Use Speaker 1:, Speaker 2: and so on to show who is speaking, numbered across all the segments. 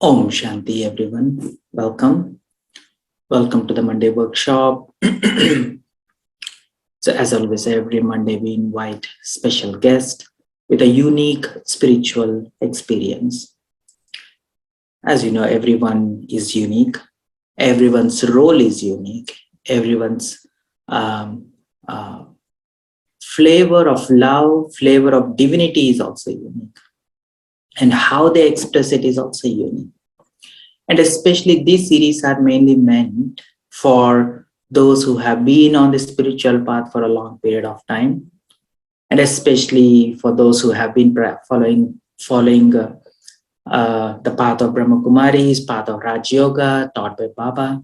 Speaker 1: Om Shanti, everyone. Welcome. Welcome to the Monday workshop. So, as always, every Monday we invite special guests with a unique spiritual experience. As you know, everyone is unique. Everyone's role is unique. Everyone's um, uh, flavor of love, flavor of divinity is also unique. And how they express it is also unique. And especially these series are mainly meant for those who have been on the spiritual path for a long period of time, and especially for those who have been following the path of Brahma Kumari's, path of Raj Yoga taught by Baba.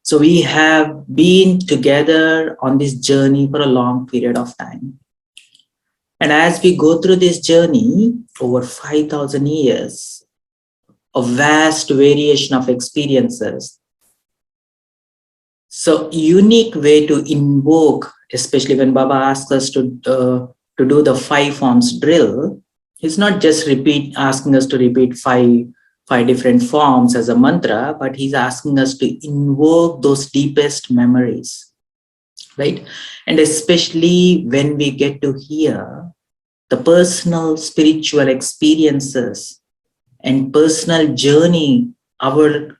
Speaker 1: So we have been together on this journey for a long period of time. And as we go through this journey over 5,000 years, a vast variation of experiences. So unique way to invoke, especially when Baba asks us to do the 5 forms drill, he's not just asking us to repeat five different forms as a mantra, but he's asking us to invoke those deepest memories, right? And especially when we get to hear the personal spiritual experiences and personal journey our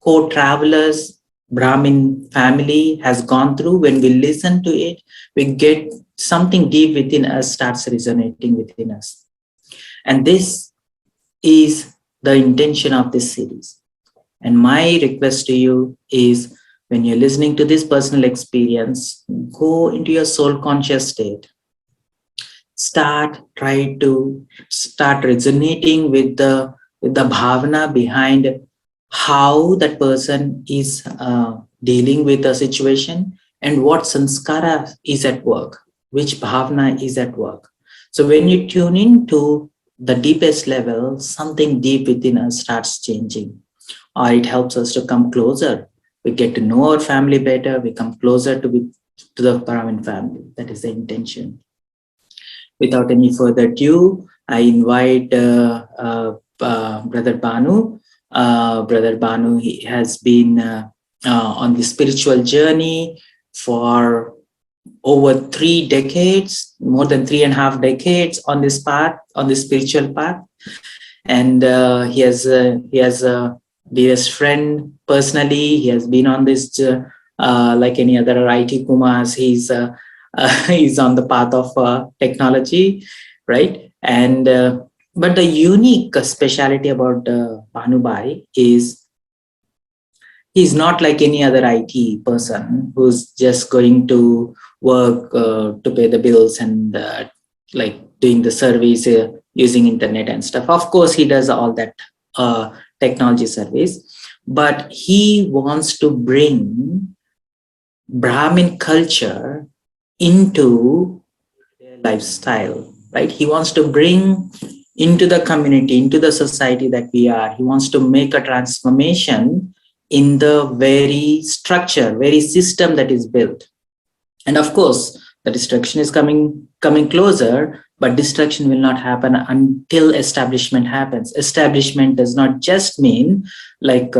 Speaker 1: co-travelers Brahmin family has gone through. When we listen to it, we get something deep within us starts resonating within us. And this is the intention of this series. And my request to you is, when you're listening to this personal experience, go into your soul conscious state. Try to start resonating with the bhavana behind how that person is dealing with a situation and what sanskara is at work, which bhavana is at work. So when you tune into the deepest level, something deep within us starts changing, or it helps us to come closer. We get to know our family better. We come closer to the Brahmin family. That is the intention. Without any further ado, I invite Brother Bhanu. Brother Bhanu, he has been on the spiritual journey for over 3 decades, more than 3.5 decades on this path, on this spiritual path. And he has a dearest friend personally. He has been on this like any other IT Kumaris. He's on the path of technology, right? And but the unique speciality about Bhanu Bhai is he's not like any other IT person who's just going to work to pay the bills and like doing the service using internet and stuff. Of course, he does all that technology service, but he wants to bring Brahmin culture into their lifestyle, right? He wants to bring into the community, into the society that we are. He wants to make a transformation in the very structure, very system that is built. And of course, the destruction is coming closer, but destruction will not happen until establishment happens. Establishment does not just mean like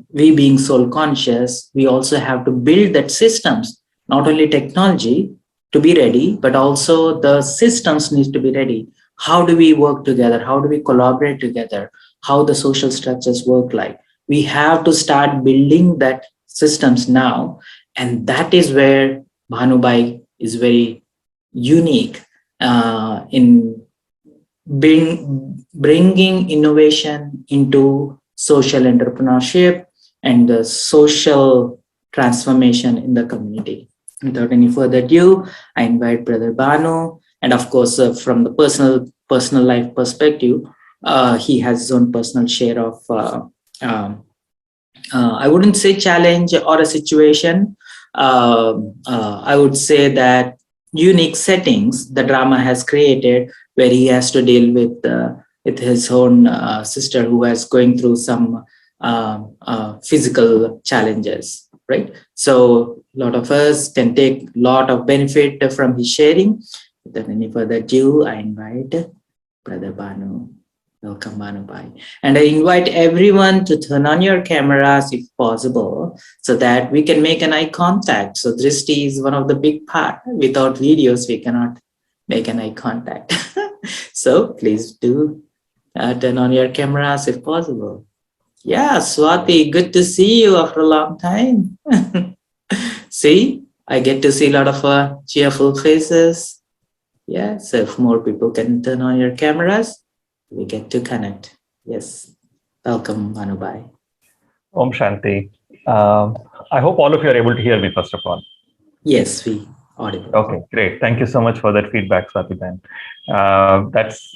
Speaker 1: we being soul conscious. We also have to build that systems, not only technology to be ready, but also the systems need to be ready. How do we work together? How do we collaborate together? How the social structures work like? We have to start building that systems now. And that is where Bhanubai is very unique in bringing innovation into social entrepreneurship and the social transformation in the community. Without any further ado, I invite Brother Bhanu, and of course, from the personal life perspective, he has his own personal share of I wouldn't say challenge or a situation. I would say that unique settings the drama has created, where he has to deal with his own sister who is going through some physical challenges, right? So a lot of us can take a lot of benefit from his sharing. Without any further ado, I invite Brother Bhanu. Welcome, Bhanubai. And I invite everyone to turn on your cameras if possible so that we can make an eye contact. So Drishti is one of the big part. Without videos, we cannot make an eye contact. So please do turn on your cameras if possible. Yeah, Swati, good to see you after a long time. See, I get to see a lot of cheerful faces. Yeah, so if more people can turn on your cameras, we get to connect. Yes. Welcome, Manubai.
Speaker 2: Om Shanti. I hope all of you are able to hear me, first of all.
Speaker 1: Yes, we audible.
Speaker 2: Okay, great. Thank you so much for that feedback, Swati Ben. That's,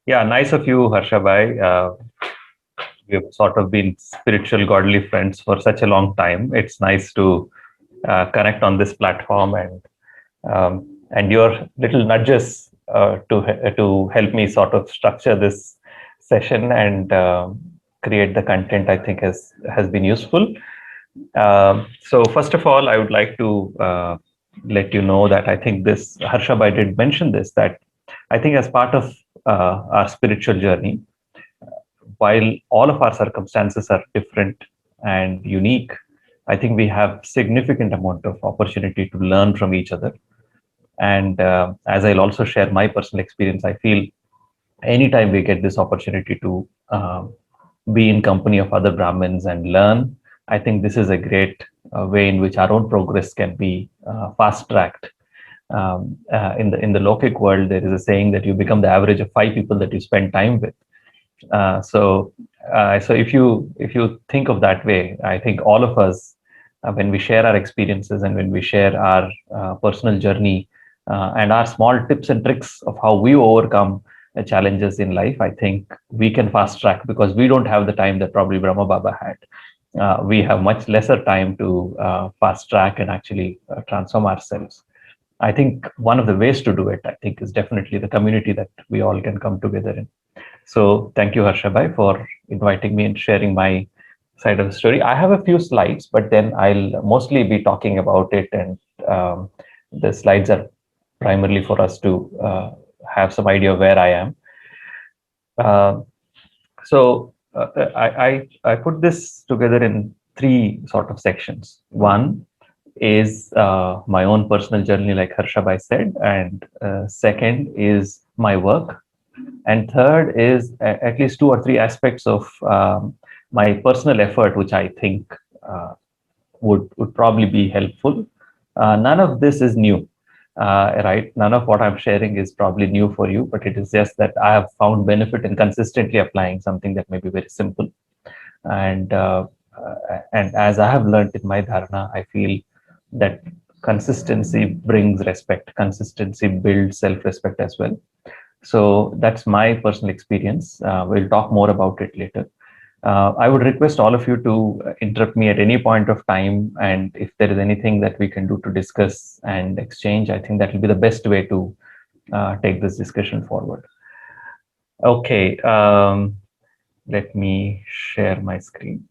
Speaker 2: yeah, nice of you, Harsha Bhai. We've sort of been spiritual, godly friends for such a long time. It's nice to connect on this platform, and your little nudges to help me sort of structure this session and create the content, I think has been useful. So first of all, I would like to let you know that I think this, Harsha Bhai did mention this, that I think as part of our spiritual journey, while all of our circumstances are different and unique, I think we have significant amount of opportunity to learn from each other. And as I'll also share my personal experience, I feel anytime we get this opportunity to be in company of other Brahmins and learn, I think this is a great way in which our own progress can be fast tracked. In the Lokic world, there is a saying that you become the average of 5 people that you spend time with. So if you think of that way, I think all of us, when we share our experiences and when we share our personal journey and our small tips and tricks of how we overcome challenges in life, I think we can fast track, because we don't have the time that probably Brahma Baba had. We have much lesser time to fast track and actually transform ourselves. I think one of the ways to do it, I think, is definitely the community that we all can come together in. So thank you, Harsha Bhai, for inviting me and sharing my side of the story. I have a few slides, but then I'll mostly be talking about it, and the slides are primarily for us to have some idea of where I am. So I put this together in three sort of sections. One is my own personal journey, like Harsha Bhai said, and second is my work, and third is at least two or three aspects of my personal effort, which I think would probably be helpful. None of this is new, right? None of what I'm sharing is probably new for you, but it is just that I have found benefit in consistently applying something that may be very simple. And as I have learned in my dharana, I feel that consistency brings respect. Consistency builds self-respect as well. So that's my personal experience. We'll talk more about it later. I would request all of you to interrupt me at any point of time, and if there is anything that we can do to discuss and exchange, I think that will be the best way to take this discussion forward. Okay, let me share my screen.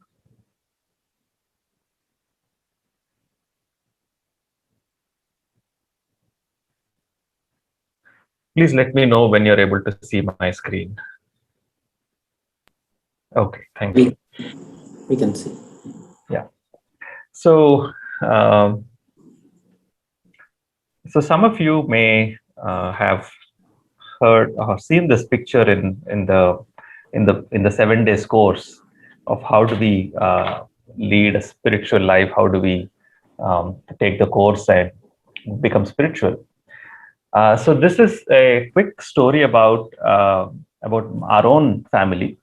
Speaker 2: Please let me know when you're able to see my screen. Okay, thank you.
Speaker 1: We can see.
Speaker 2: Yeah. So, so some of you may have heard or seen this picture in the 7 days course of how do we lead a spiritual life, how do we take the course and become spiritual. So this is a quick story about our own family.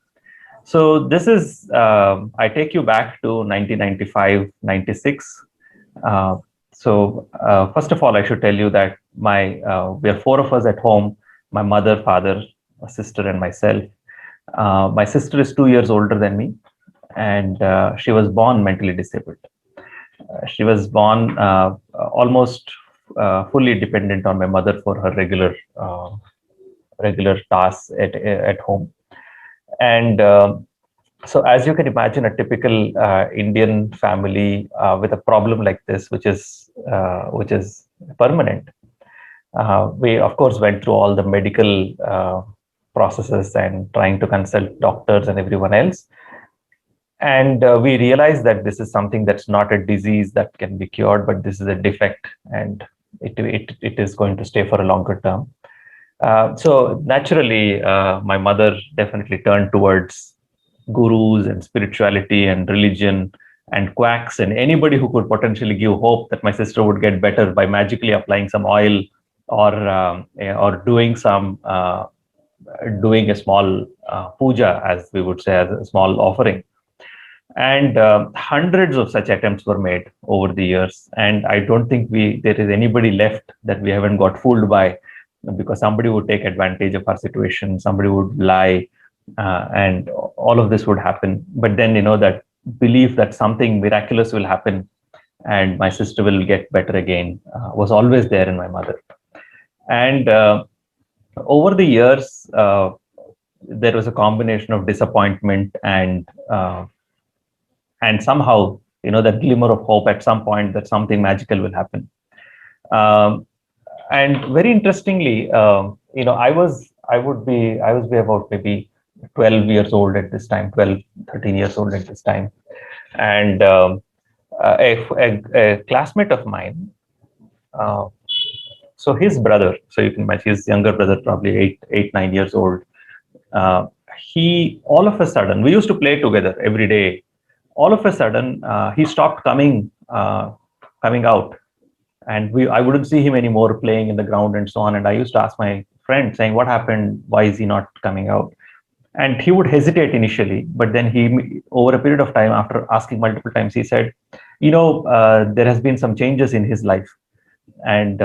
Speaker 2: So this is, I take you back to 1995, 96. So first of all, I should tell you that we are four of us at home: my mother, father, a sister, and myself. My sister is 2 years older than me, and she was born mentally disabled. She was born almost fully dependent on my mother for her regular tasks at home. And so as you can imagine, a typical Indian family with a problem like this, which is permanent, we of course went through all the medical processes and trying to consult doctors and everyone else. And we realized that this is something that's not a disease that can be cured, but this is a defect, and it is going to stay for a longer term. So naturally, my mother definitely turned towards gurus and spirituality and religion and quacks and anybody who could potentially give hope that my sister would get better by magically applying some oil or doing a small puja, as we would say, as a small offering. And hundreds of such attempts were made over the years, and I don't think there is anybody left that we haven't got fooled by, because somebody would take advantage of our situation, somebody would lie, and all of this would happen. But then, that belief that something miraculous will happen and my sister will get better again was always there in my mother. And over the years, there was a combination of disappointment and somehow, that glimmer of hope at some point that something magical will happen. And very interestingly, I was about maybe 12 years old at this time, 12, 13 years old at this time. And a classmate of mine, so his brother, so you can imagine his younger brother, probably 9 years old, he, all of a sudden, we used to play together every day. All of a sudden, he stopped coming out. And I wouldn't see him anymore playing in the ground and so on. And I used to ask my friend, saying, what happened? Why is he not coming out? And he would hesitate initially, but then he, over a period of time, after asking multiple times, he said, there has been some changes in his life. And,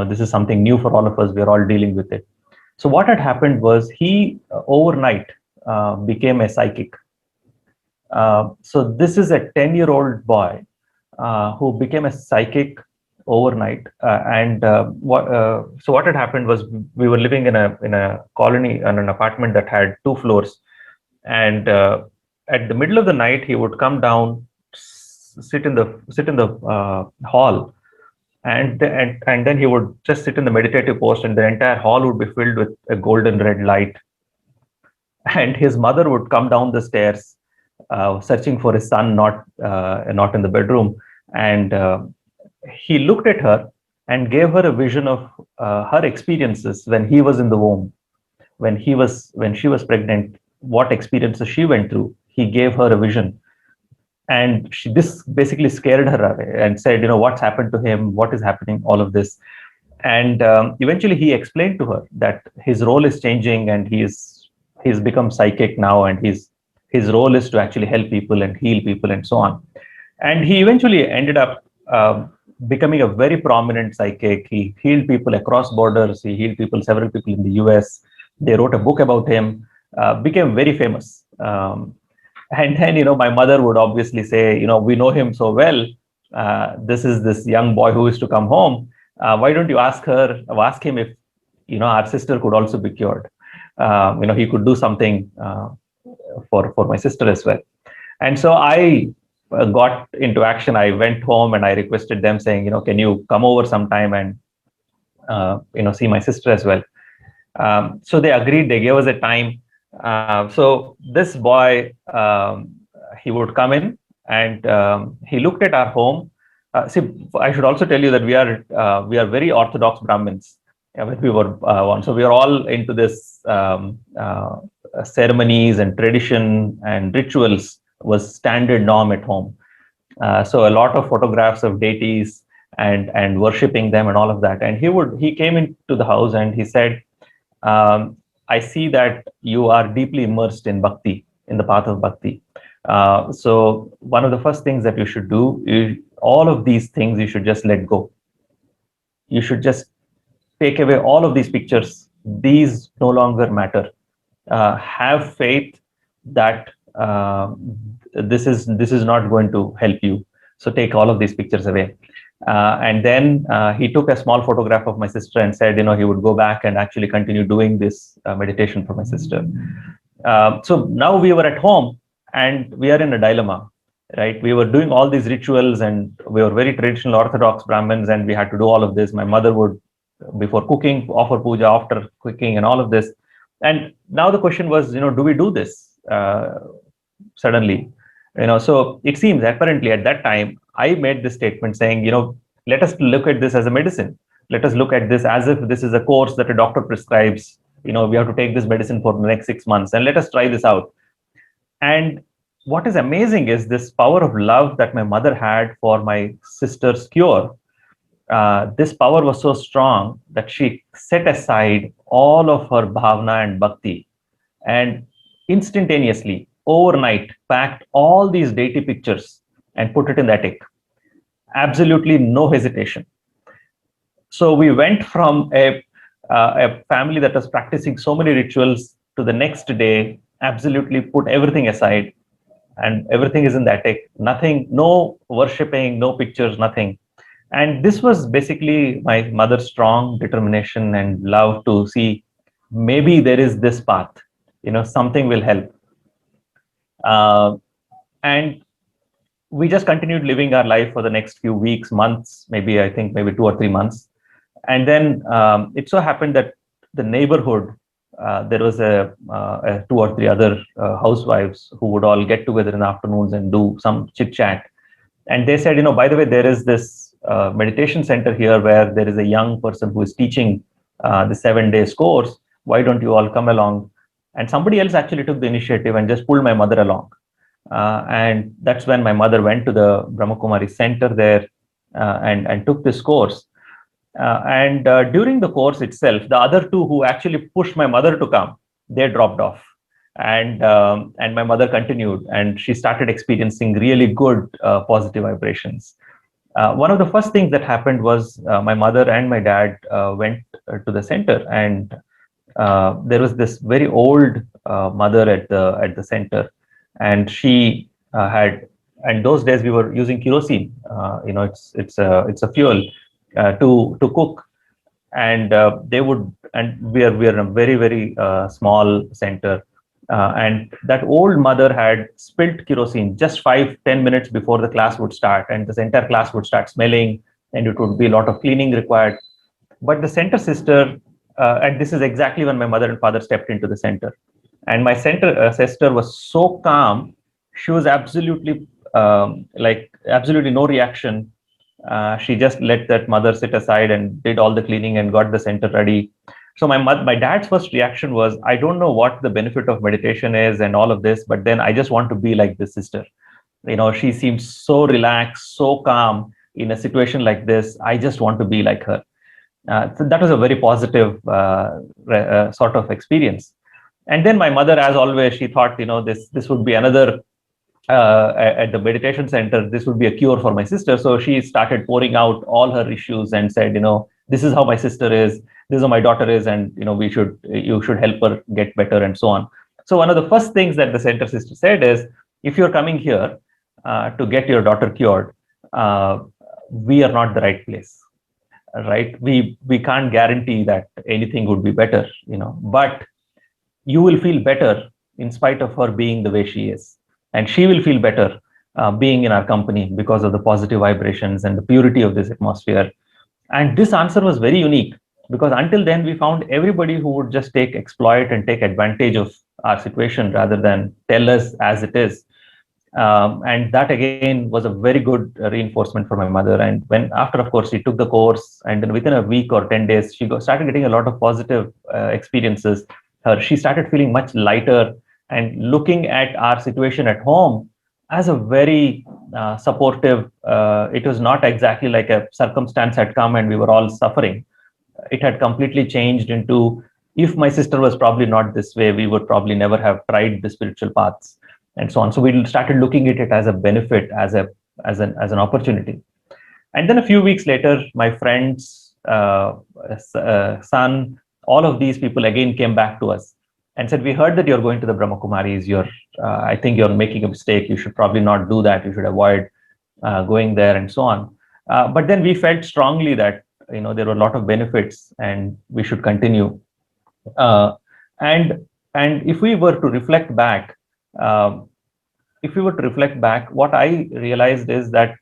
Speaker 2: this is something new for all of us. We're all dealing with it. So what had happened was he overnight became a psychic. So this is a 10-year-old boy who became a psychic overnight. So what had happened was, we were living in a colony, in an apartment that had 2 floors. And at the middle of the night, he would come down, sit in the hall, and then he would just sit in the meditative post, and the entire hall would be filled with a golden red light. And his mother would come down the stairs, searching for his son, not in the bedroom. And he looked at her and gave her a vision of her experiences when he was in the womb, when she was pregnant, what experiences she went through. He gave her a vision. And this basically scared her away and said, what's happened to him? What is happening? All of this. And eventually he explained to her that his role is changing, and he's become psychic now, and his role is to actually help people and heal people and so on. And he eventually ended up becoming a very prominent psychic. He healed people across borders. He healed several people in the US. They wrote a book about him, became very famous. And then, my mother would obviously say, we know him so well. This is this young boy who is to come home. Why don't you ask him if, our sister could also be cured? He could do something for my sister as well. And so I got into action. I went home and I requested them, saying, can you come over sometime and, see my sister as well? So they agreed. They gave us a time. So this boy, he would come in, and he looked at our home. See, I should also tell you that we are very orthodox Brahmins. When we were born, so we are all into this ceremonies and tradition and rituals was standard norm at home. So a lot of photographs of deities and worshipping them and all of that. And he came into the house and he said, I see that you are deeply immersed in bhakti, in the path of bhakti. So one of the first things that you should do is, all of these things you should just let go. You should just take away all of these pictures. These no longer matter. Have faith that this is not going to help you. So take all of these pictures away. And then he took a small photograph of my sister and said, he would go back and actually continue doing this meditation for my sister. So now we were at home and we are in a dilemma, right? We were doing all these rituals and we were very traditional Orthodox Brahmins, and we had to do all of this. My mother would, before cooking, offer puja, after cooking, and all of this. And now the question was, do we do this suddenly? So it seems apparently at that time, I made this statement saying, let us look at this as a medicine. Let us look at this as if this is a course that a doctor prescribes. We have to take this medicine for the next 6 months, and let us try this out. And what is amazing is this power of love that my mother had for my sister's cure. This power was so strong that she set aside all of her bhavna and bhakti, and instantaneously, overnight, packed all these deity pictures and put it in the attic. Absolutely no hesitation. So we went from a family that was practicing so many rituals to the next day, absolutely put everything aside, and everything is in the attic. Nothing, no worshipping, no pictures, nothing. And this was basically my mother's strong determination and love to see maybe there is this path, something will help. Uh, and we just continued living our life for the next few weeks, months, maybe I think maybe 2 or 3 months. And then it so happened that the neighborhood, there was a two or three other housewives who would all get together in the afternoons and do some chit chat. And they said, by the way, there is this meditation center here where there is a young person who is teaching the 7 days course. Why don't you all come along? And somebody else actually took the initiative and just pulled my mother along. And that's when my mother went to the Brahma Kumari center there and took this course. And during the course itself, the other two who actually pushed my mother to come, they dropped off. And my mother continued, and she started experiencing really good positive vibrations. One of the first things that happened was my mother and my dad went to the center, and there was this very old mother at the center, and she had. And those days we were using kerosene. It's a fuel to cook, and they would. And we are in a very very small center. And that old mother had spilt kerosene just 5-10 minutes before the class would start, and the entire class would start smelling, and it would be a lot of cleaning required. But the center sister, and this is exactly when my mother and father stepped into the center, and my center sister was so calm, she was absolutely absolutely no reaction. She just let that mother sit aside and did all the cleaning and got the center ready. So my dad's first reaction was, I don't know what the benefit of meditation is and all of this, but then I just want to be like this sister. She seems so relaxed, so calm in a situation like this. I just want to be like her. So that was a very positive sort of experience. And then my mother, as always, she thought, this would be another at the meditation center, this would be a cure for my sister. So she started pouring out all her issues and said, this is how my sister is, this is how my daughter is, and you should help her get better, and so on. So one of the first things that the center sister said is, if you're coming here to get your daughter cured, we are not the right place, right? We can't guarantee that anything would be better, but you will feel better in spite of her being the way she is, and she will feel better being in our company because of the positive vibrations and the purity of this atmosphere. And this answer was very unique, because until then we found everybody who would just exploit and take advantage of our situation rather than tell us as it is. And that again was a very good reinforcement for my mother. And when after, of course, she took the course, and then within a week or 10 days, she started getting a lot of positive experiences. She started feeling much lighter and looking at our situation at home as a very supportive. It was not exactly like a circumstance had come and we were all suffering. It had completely changed into, if my sister was probably not this way, we would probably never have tried the spiritual paths, and so on. So we started looking at it as a benefit, as an opportunity. And then a few weeks later, my friend's son, all of these people again came back to us and said, we heard that you're going to the Brahma Kumaris. I think you're making a mistake. You should probably not do that. You should avoid going there, and so on. But then we felt strongly that there were a lot of benefits, and we should continue. And if we were to reflect back, what I realized is that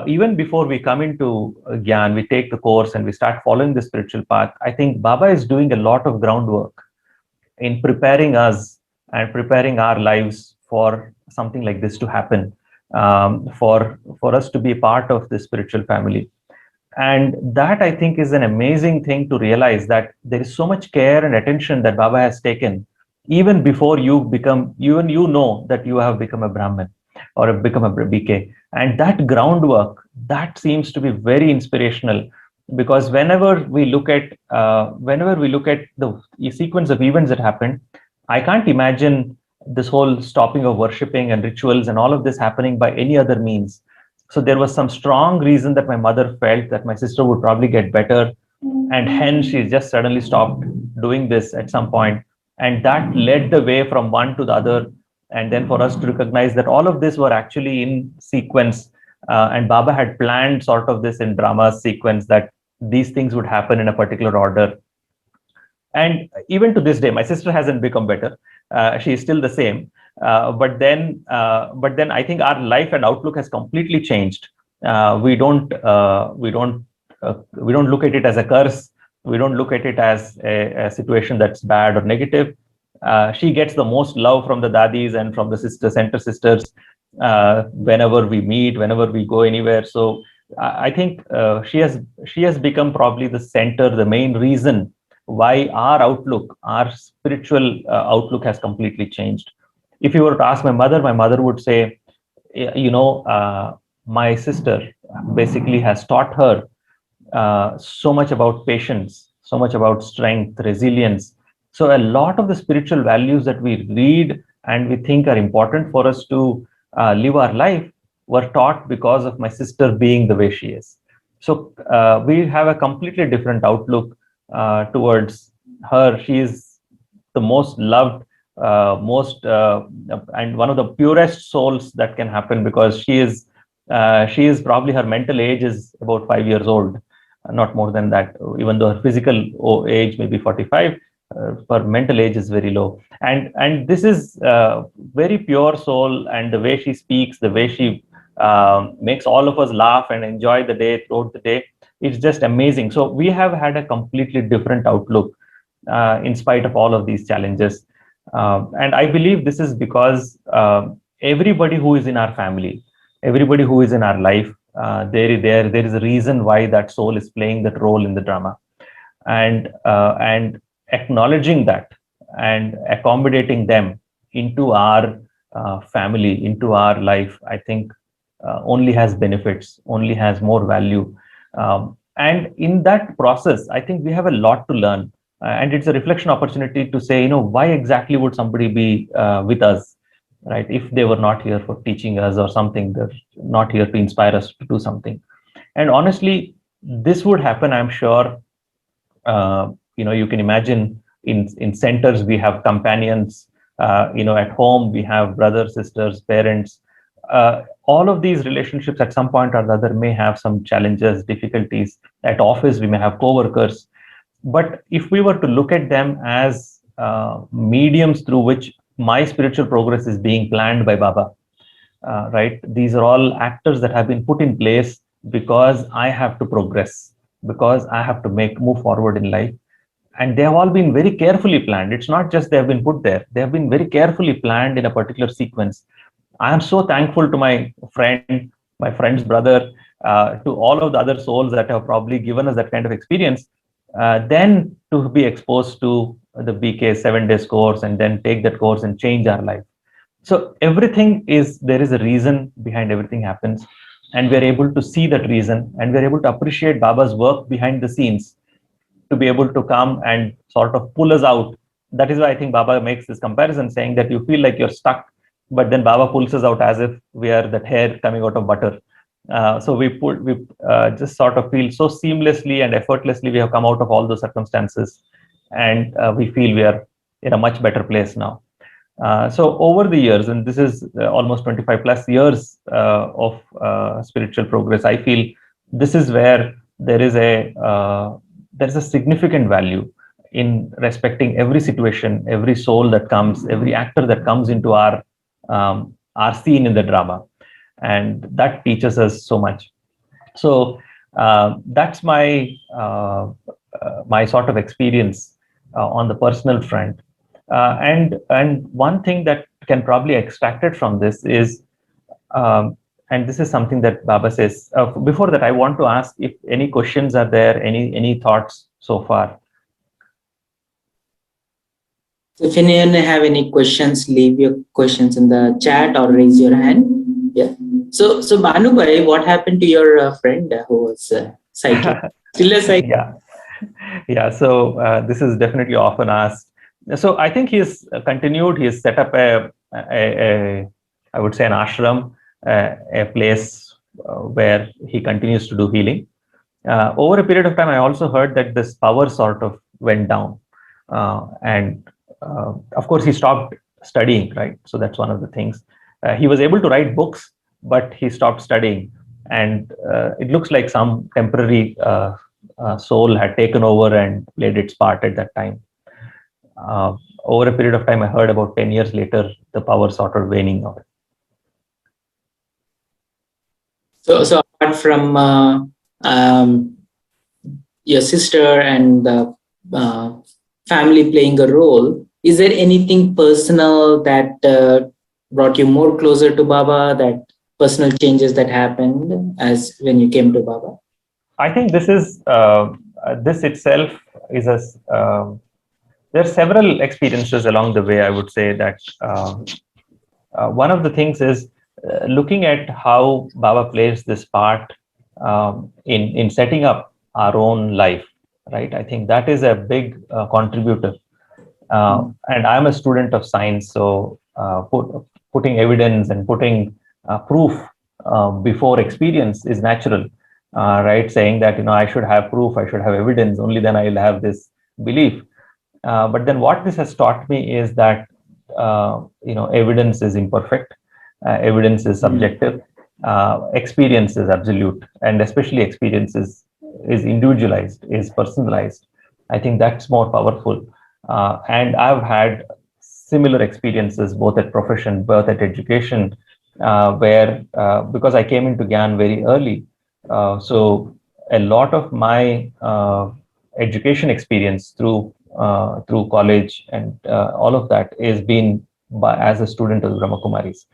Speaker 2: even before we come into Gyan, we take the course and we start following the spiritual path. I think Baba is doing a lot of groundwork. in preparing us and preparing our lives for something like this to happen, for us to be part of this spiritual family. And that, I think, is an amazing thing to realize, that there is so much care and attention that Baba has taken even before even you know that you have become a Brahmin or have become a BK. And that groundwork, that seems to be very inspirational, because whenever we look at the sequence of events that happened, I can't imagine this whole stopping of worshipping and rituals and all of this happening by any other means. So there was some strong reason that my mother felt that my sister would probably get better, and hence she just suddenly stopped doing this at some point. And that led the way from one to the other. And then for us to recognize that all of this were actually in sequence, and Baba had planned sort of this in drama sequence, that these things would happen in a particular order. And even to this day, my sister hasn't become better. She is still the same. But then I think our life and outlook has completely changed. We don't look at it as a curse. We don't look at it as a situation that's bad or negative. She gets the most love from the dadis and from the center sisters, whenever we meet, whenever we go anywhere. So I think she has become probably the center, the main reason why our spiritual outlook has completely changed. If you were to ask my mother would say, my sister basically has taught her so much about patience, so much about strength, resilience. So a lot of the spiritual values that we read and we think are important for us to live our life were taught because of my sister being the way she is. So we have a completely different outlook towards her. She is the most loved, most and one of the purest souls that can happen, because she is probably, her mental age is about 5 years old, not more than that. Even though her physical age may be 45, her mental age is very low. And this is very pure soul, and the way she speaks, the way she makes all of us laugh and enjoy the day throughout the day, it's just amazing. So we have had a completely different outlook in spite of all of these challenges. And I believe this is because everybody who is in our family, everybody who is in our life, there is a reason why that soul is playing that role in the drama. And acknowledging that and accommodating them into our family, into our life, I think only has benefits, only has more value. And in that process, I think we have a lot to learn. And it's a reflection opportunity to say, why exactly would somebody be with us, right? If they were not here for teaching us or something, they're not here to inspire us to do something. And honestly, this would happen, I'm sure. You can imagine in centers we have companions. At home we have brothers, sisters, parents. All of these relationships at some point or the other may have some challenges, difficulties. At office we may have co-workers. But if we were to look at them as mediums through which my spiritual progress is being planned by Baba, right? These are all actors that have been put in place because I have to progress, because I have to move forward in life. And they have all been very carefully planned. It's not just they have been put there. They have been very carefully planned in a particular sequence. I am so thankful to my friend's brother, to all of the other souls that have probably given us that kind of experience. Then to be exposed to the BK 7 days course and then take that course and change our life. So there is a reason behind everything happens, and we're able to see that reason, and we're able to appreciate Baba's work behind the scenes to be able to come and sort of pull us out. That is why I think Baba makes this comparison, saying that you feel like you're stuck, but then Baba pulls us out as if we are that hair coming out of butter. So we just sort of feel so seamlessly and effortlessly we have come out of all those circumstances, and we feel we are in a much better place now. So over the years, and this is almost 25 plus years of spiritual progress, I feel this is where there is a significant value in respecting every situation, every soul that comes, every actor that comes into our scene in the drama, and that teaches us so much. So that's my sort of experience on the personal front. And one thing that can probably extracted from this is, and this is something that Baba says. Before that, I want to ask if any questions are there, any thoughts so far.
Speaker 1: So if anyone have any questions, leave your questions in the chat or raise your hand. Yeah. So Bhanu bhai, what happened to your friend who was cycling? Still a cycle?
Speaker 2: Yeah, yeah. So this is definitely often asked. So I think he's continued. He's set up a I would say an ashram, a place where he continues to do healing. Over a period of time, I also heard that this power sort of went down, and of course, he stopped studying. Right. So that's one of the things. He was able to write books, but he stopped studying, and it looks like some temporary soul had taken over and played its part at that time. Over a period of time, I heard about 10 years later, the power sort of waning out.
Speaker 1: So apart from your sister and the family playing a role, is there anything personal that brought you more closer to Baba, that personal changes that happened as when you came to Baba?
Speaker 2: I think this itself is there are several experiences along the way. I would say that one of the things is looking at how Baba plays this part in setting up our own life. Right, I think that is a big contributor. And I'm a student of science, so putting evidence and putting proof before experience is natural, right? Saying that I should have proof, I should have evidence, only then I'll have this belief. But then what this has taught me is that evidence is imperfect, evidence is subjective, experience is absolute, and especially experience is individualized, is personalized. I think that's more powerful. And I've had similar experiences both at profession, both at education, where because I came into Gyan very early, so a lot of my education experience through college and all of that is been as a student of Brahma Kumaris.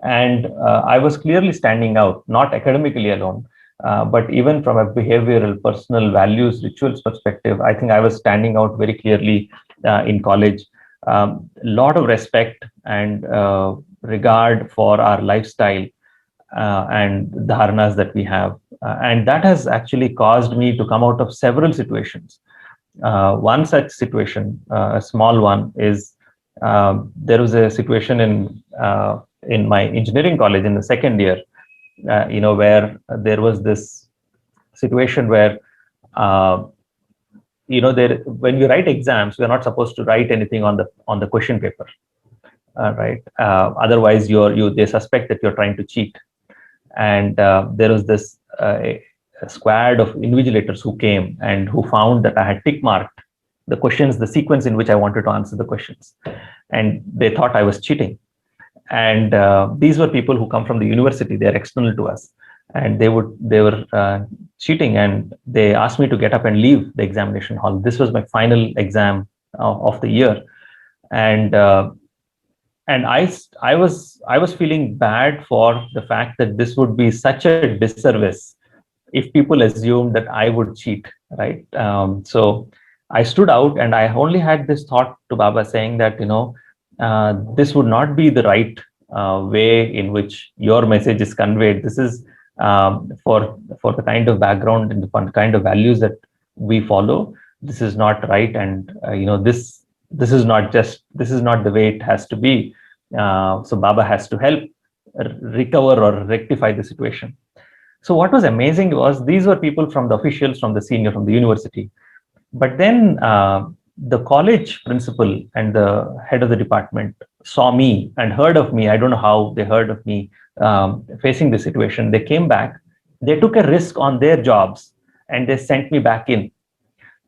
Speaker 2: And I was clearly standing out, not academically alone, but even from a behavioral, personal values, rituals perspective. I think I was standing out very clearly in college. A lot of respect and regard for our lifestyle and dharanas that we have. And that has actually caused me to come out of several situations. One such situation, a small one, is there was a situation in my engineering college in the second year, where there was this situation where, when we write exams, we're not supposed to write anything on the question paper, right? Otherwise, they suspect that you're trying to cheat. And there was this a squad of invigilators who came and who found that I had tick marked the questions, the sequence in which I wanted to answer the questions, and they thought I was cheating. And these were people who come from the university; they're external to us, and they were cheating, and they asked me to get up and leave the examination hall. This was my final exam of the year, and I was feeling bad for the fact that this would be such a disservice if people assumed that I would cheat, right? So I stood out, and I only had this thought to Baba saying that this would not be the right way in which your message is conveyed. This is for the kind of background and the kind of values that we follow. This is not right, and this is not the way it has to be. So Baba has to help recover or rectify the situation. So what was amazing was these were people from the officials, from the senior, from the university. But then the college principal and the head of the department saw me and heard of me. I don't know how they heard of me facing the situation. They came back, they took a risk on their jobs, and they sent me back in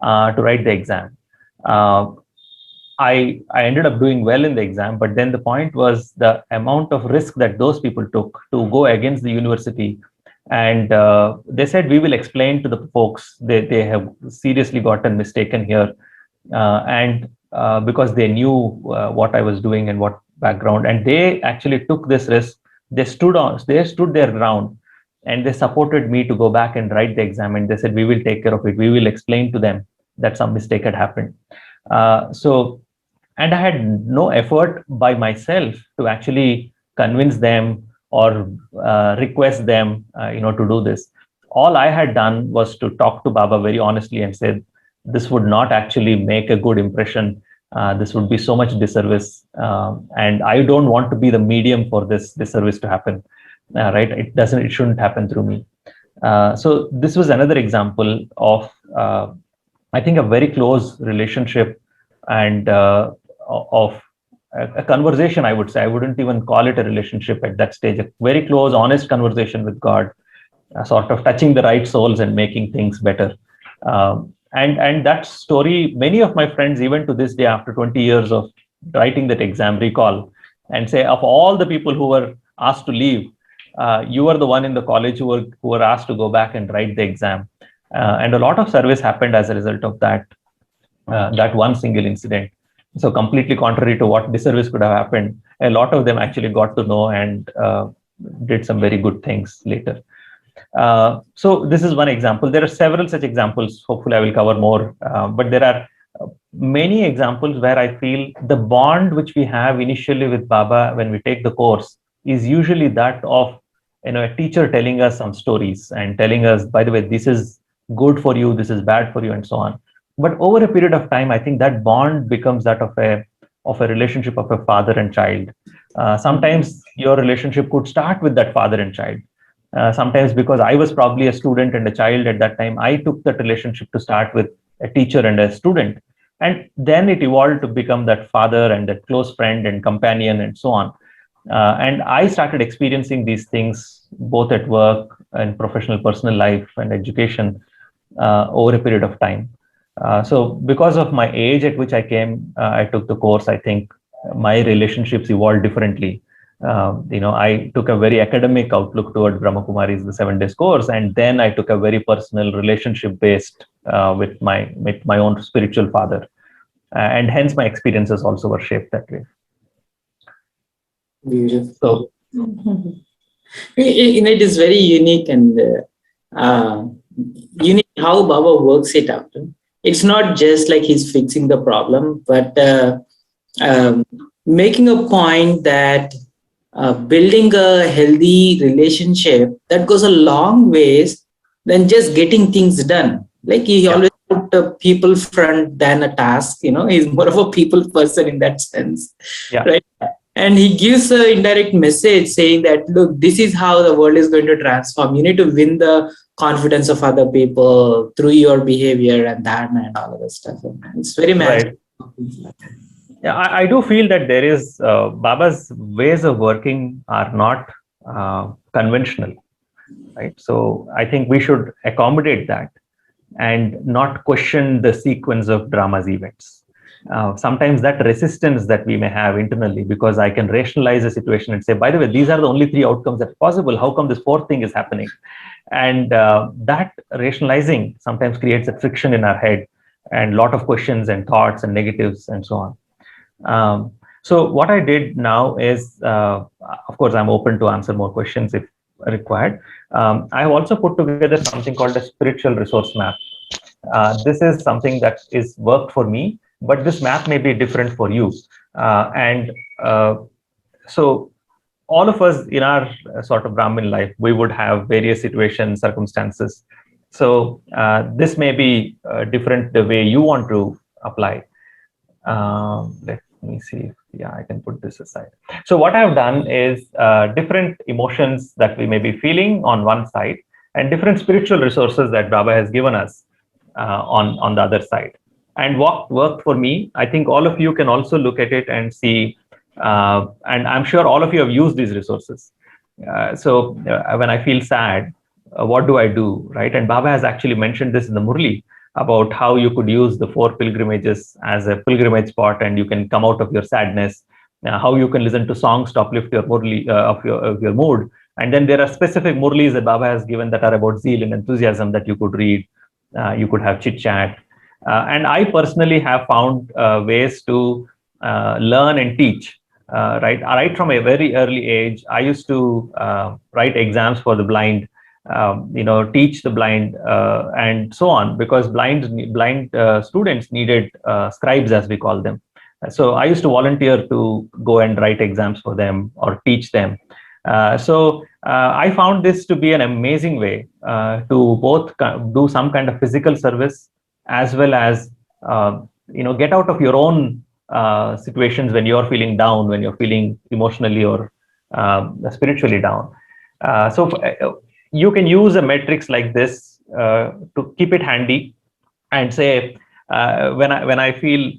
Speaker 2: to write the exam. I ended up doing well in the exam, but then the point was the amount of risk that those people took to go against the university. And they said, we will explain to the folks, they have seriously gotten mistaken here. And because they knew what I was doing and what background, and they actually took this risk. They stood their ground, and they supported me to go back and write the exam. And they said, "We will take care of it. We will explain to them that some mistake had happened." So, and I had no effort by myself to actually convince them or request them, to do this. All I had done was to talk to Baba very honestly and said, "This would not actually make a good impression. This would be so much disservice, and I don't want to be the medium for this disservice to happen. Right? It shouldn't happen through me." So this was another example of, I think, a very close relationship and of a conversation. I would say, I wouldn't even call it a relationship at that stage. A very close, honest conversation with God, sort of touching the right souls and making things better. And that story, many of my friends, even to this day, after 20 years of writing that exam, recall and say, of all the people who were asked to leave, you were the one in the college who were asked to go back and write the exam. And a lot of service happened as a result of that one single incident. So completely contrary to what disservice could have happened, a lot of them actually got to know and did some very good things later. So this is one example. There are several such examples. Hopefully I will cover more, but there are many examples where I feel the bond which we have initially with Baba when we take the course is usually that of, a teacher telling us some stories and telling us, by the way, this is good for you, this is bad for you, and so on. But over a period of time, I think that bond becomes that of a relationship of a father and child. Sometimes your relationship could start with that father and child. Sometimes, because I was probably a student and a child at that time, I took that relationship to start with a teacher and a student. And then it evolved to become that father and that close friend and companion and so on. And I started experiencing these things both at work and professional, personal life and education over a period of time. So because of my age at which I came, I took the course, I think my relationships evolved differently. I took a very academic outlook toward Brahma Kumari's, the 7 days course, and then I took a very personal, relationship based with my own spiritual father, and hence my experiences also were shaped that way.
Speaker 1: Beautiful. So, it is very unique and unique how Baba works it out. It's not just like he's fixing the problem, but making a point that building a healthy relationship that goes a long ways than just getting things done. Like he always put a people front than a task. He's more of a people person in that sense, right? And he gives an indirect message saying that, look, this is how the world is going to transform. You need to win the confidence of other people through your behavior and all of that stuff. It's very magical.
Speaker 2: Right. Yeah, I do feel that there is Baba's ways of working are not conventional, right? So I think we should accommodate that and not question the sequence of drama's events. Sometimes that resistance that we may have internally, because I can rationalize a situation and say, by the way, these are the only 3 outcomes that are possible. How come this 4th thing is happening? And that rationalizing sometimes creates a friction in our head and a lot of questions and thoughts and negatives and so on. So what I did now is, of course, I'm open to answer more questions if required. I have also put together something called a spiritual resource map. This is something that is worked for me, but this map may be different for you. So all of us in our sort of Brahmin life, we would have various situations, circumstances. So this may be different the way you want to apply. Let me see. I can put this aside. So what I've done is different emotions that we may be feeling on one side and different spiritual resources that Baba has given us on the other side. And what worked for me, I think all of you can also look at it and see, and I'm sure all of you have used these resources. So when I feel sad, what do I do, right? And Baba has actually mentioned this in the Murli about how you could use the 4 pilgrimages as a pilgrimage spot and you can come out of your sadness, how you can listen to songs to uplift your Murli, of your mood. And then there are specific Murlis that Baba has given that are about zeal and enthusiasm that you could read. You could have chit chat. And I personally have found ways to learn and teach. Right from a very early age, I used to write exams for the blind, teach the blind, and so on, because blind students needed scribes, as we call them. So I used to volunteer to go and write exams for them or teach them. I found this to be an amazing way to both do some kind of physical service, as well as get out of your own situations when you're feeling down, when you're feeling emotionally or spiritually down. You can use a matrix like this to keep it handy and say, when I feel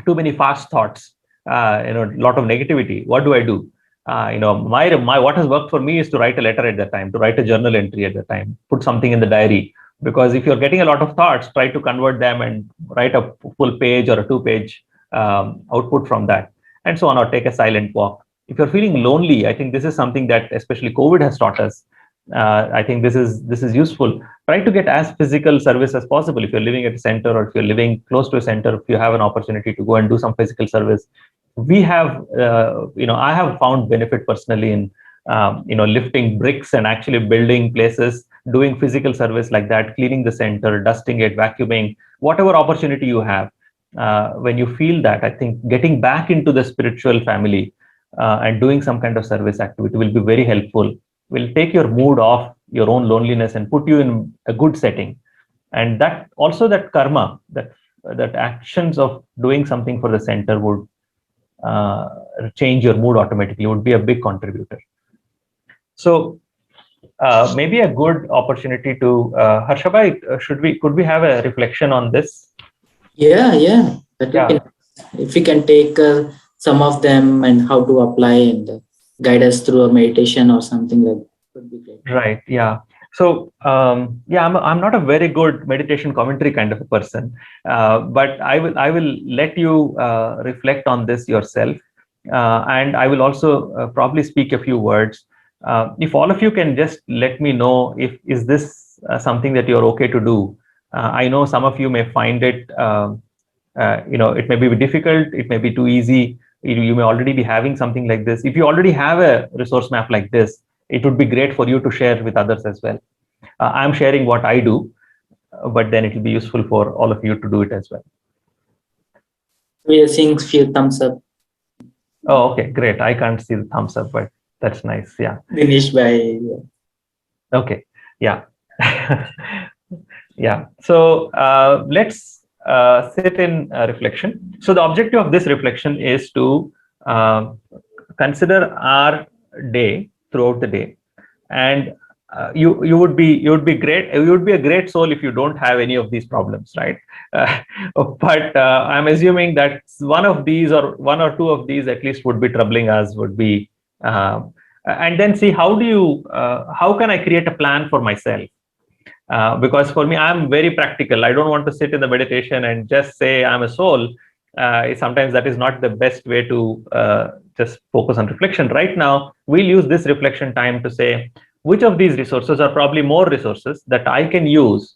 Speaker 2: too many fast thoughts, a lot of negativity, what do I do? My what has worked for me is to write a letter at that time, to write a journal entry at that time, put something in the diary. Because if you're getting a lot of thoughts, try to convert them and write a full page or a 2-page output from that, and so on, or take a silent walk. If you're feeling lonely, I think this is something that especially COVID has taught us. I think this is useful. Try to get as physical service as possible. If you're living at a center, or if you're living close to a center, if you have an opportunity to go and do some physical service, we have, I have found benefit personally in, lifting bricks and actually building places, doing physical service like that, cleaning the center, dusting it, vacuuming, whatever opportunity you have. When you feel that, I think getting back into the spiritual family and doing some kind of service activity will be very helpful, will take your mood off your own loneliness and put you in a good setting. And that also, that karma, that actions of doing something for the center would change your mood automatically, would be a big contributor. So maybe a good opportunity to Harsha bhai, could we have a reflection on this?
Speaker 1: Yeah. If we can take some of them and how to apply and guide us through a meditation or something like that, would be great.
Speaker 2: Right. Yeah. So I'm not a very good meditation commentary kind of a person, but I will let you reflect on this yourself, and I will also probably speak a few words. If all of you can just let me know, is this something that you're okay to do. I know some of you may find it, it may be difficult, it may be too easy. You may already be having something like this. If you already have a resource map like this, it would be great for you to share with others as well. I'm sharing what I do, but then it will be useful for all of you to do it as well.
Speaker 1: We are seeing few thumbs up.
Speaker 2: Oh, okay, great. I can't see the thumbs up, but that's nice. Yeah.
Speaker 1: Dinesh bhai. Yeah.
Speaker 2: Okay. Yeah. Yeah. So let's sit in reflection. So the objective of this reflection is to consider our day throughout the day, and you would be great. You would be a great soul if you don't have any of these problems, right? But I'm assuming that one of these, or one or two of these at least, would be troubling us. Would be, and then see how can I create a plan for myself? Because for me, I'm very practical. I don't want to sit in the meditation and just say I'm a soul. Sometimes that is not the best way to just focus on reflection. Right now, we'll use this reflection time to say, which of these resources are probably more resources that I can use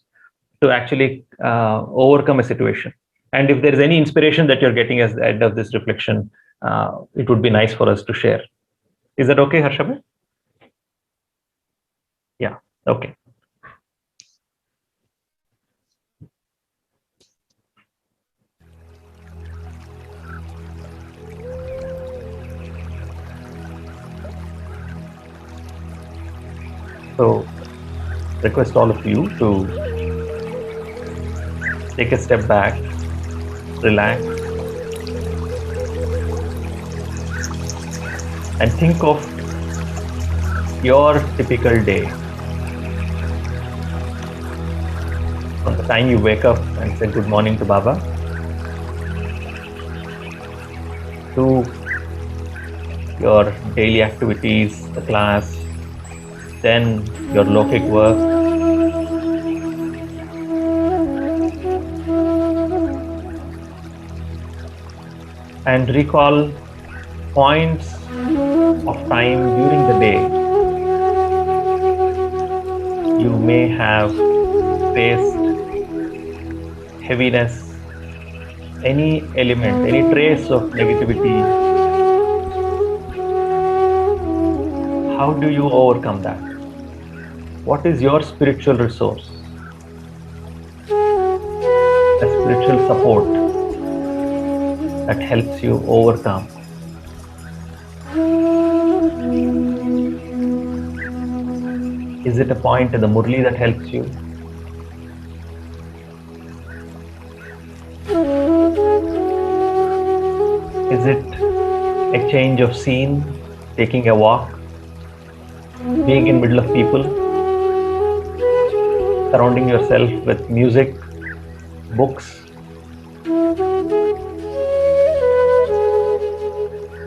Speaker 2: to actually overcome a situation. And if there is any inspiration that you're getting at the end of this reflection, it would be nice for us to share. Is that okay, Harsha? Yeah, okay. So, request all of you to take a step back, relax, and think of your typical day. From the time you wake up and say good morning to Baba, to your daily activities, the class, then your Lokik work, and recall points of time during the day you may have faced heaviness, any element, any trace of negativity, how do you overcome that? What is your spiritual resource, a spiritual support that helps you overcome? Is it a point in the Murli that helps you? Is it a change of scene, taking a walk, being in middle of people, surrounding yourself with music, books,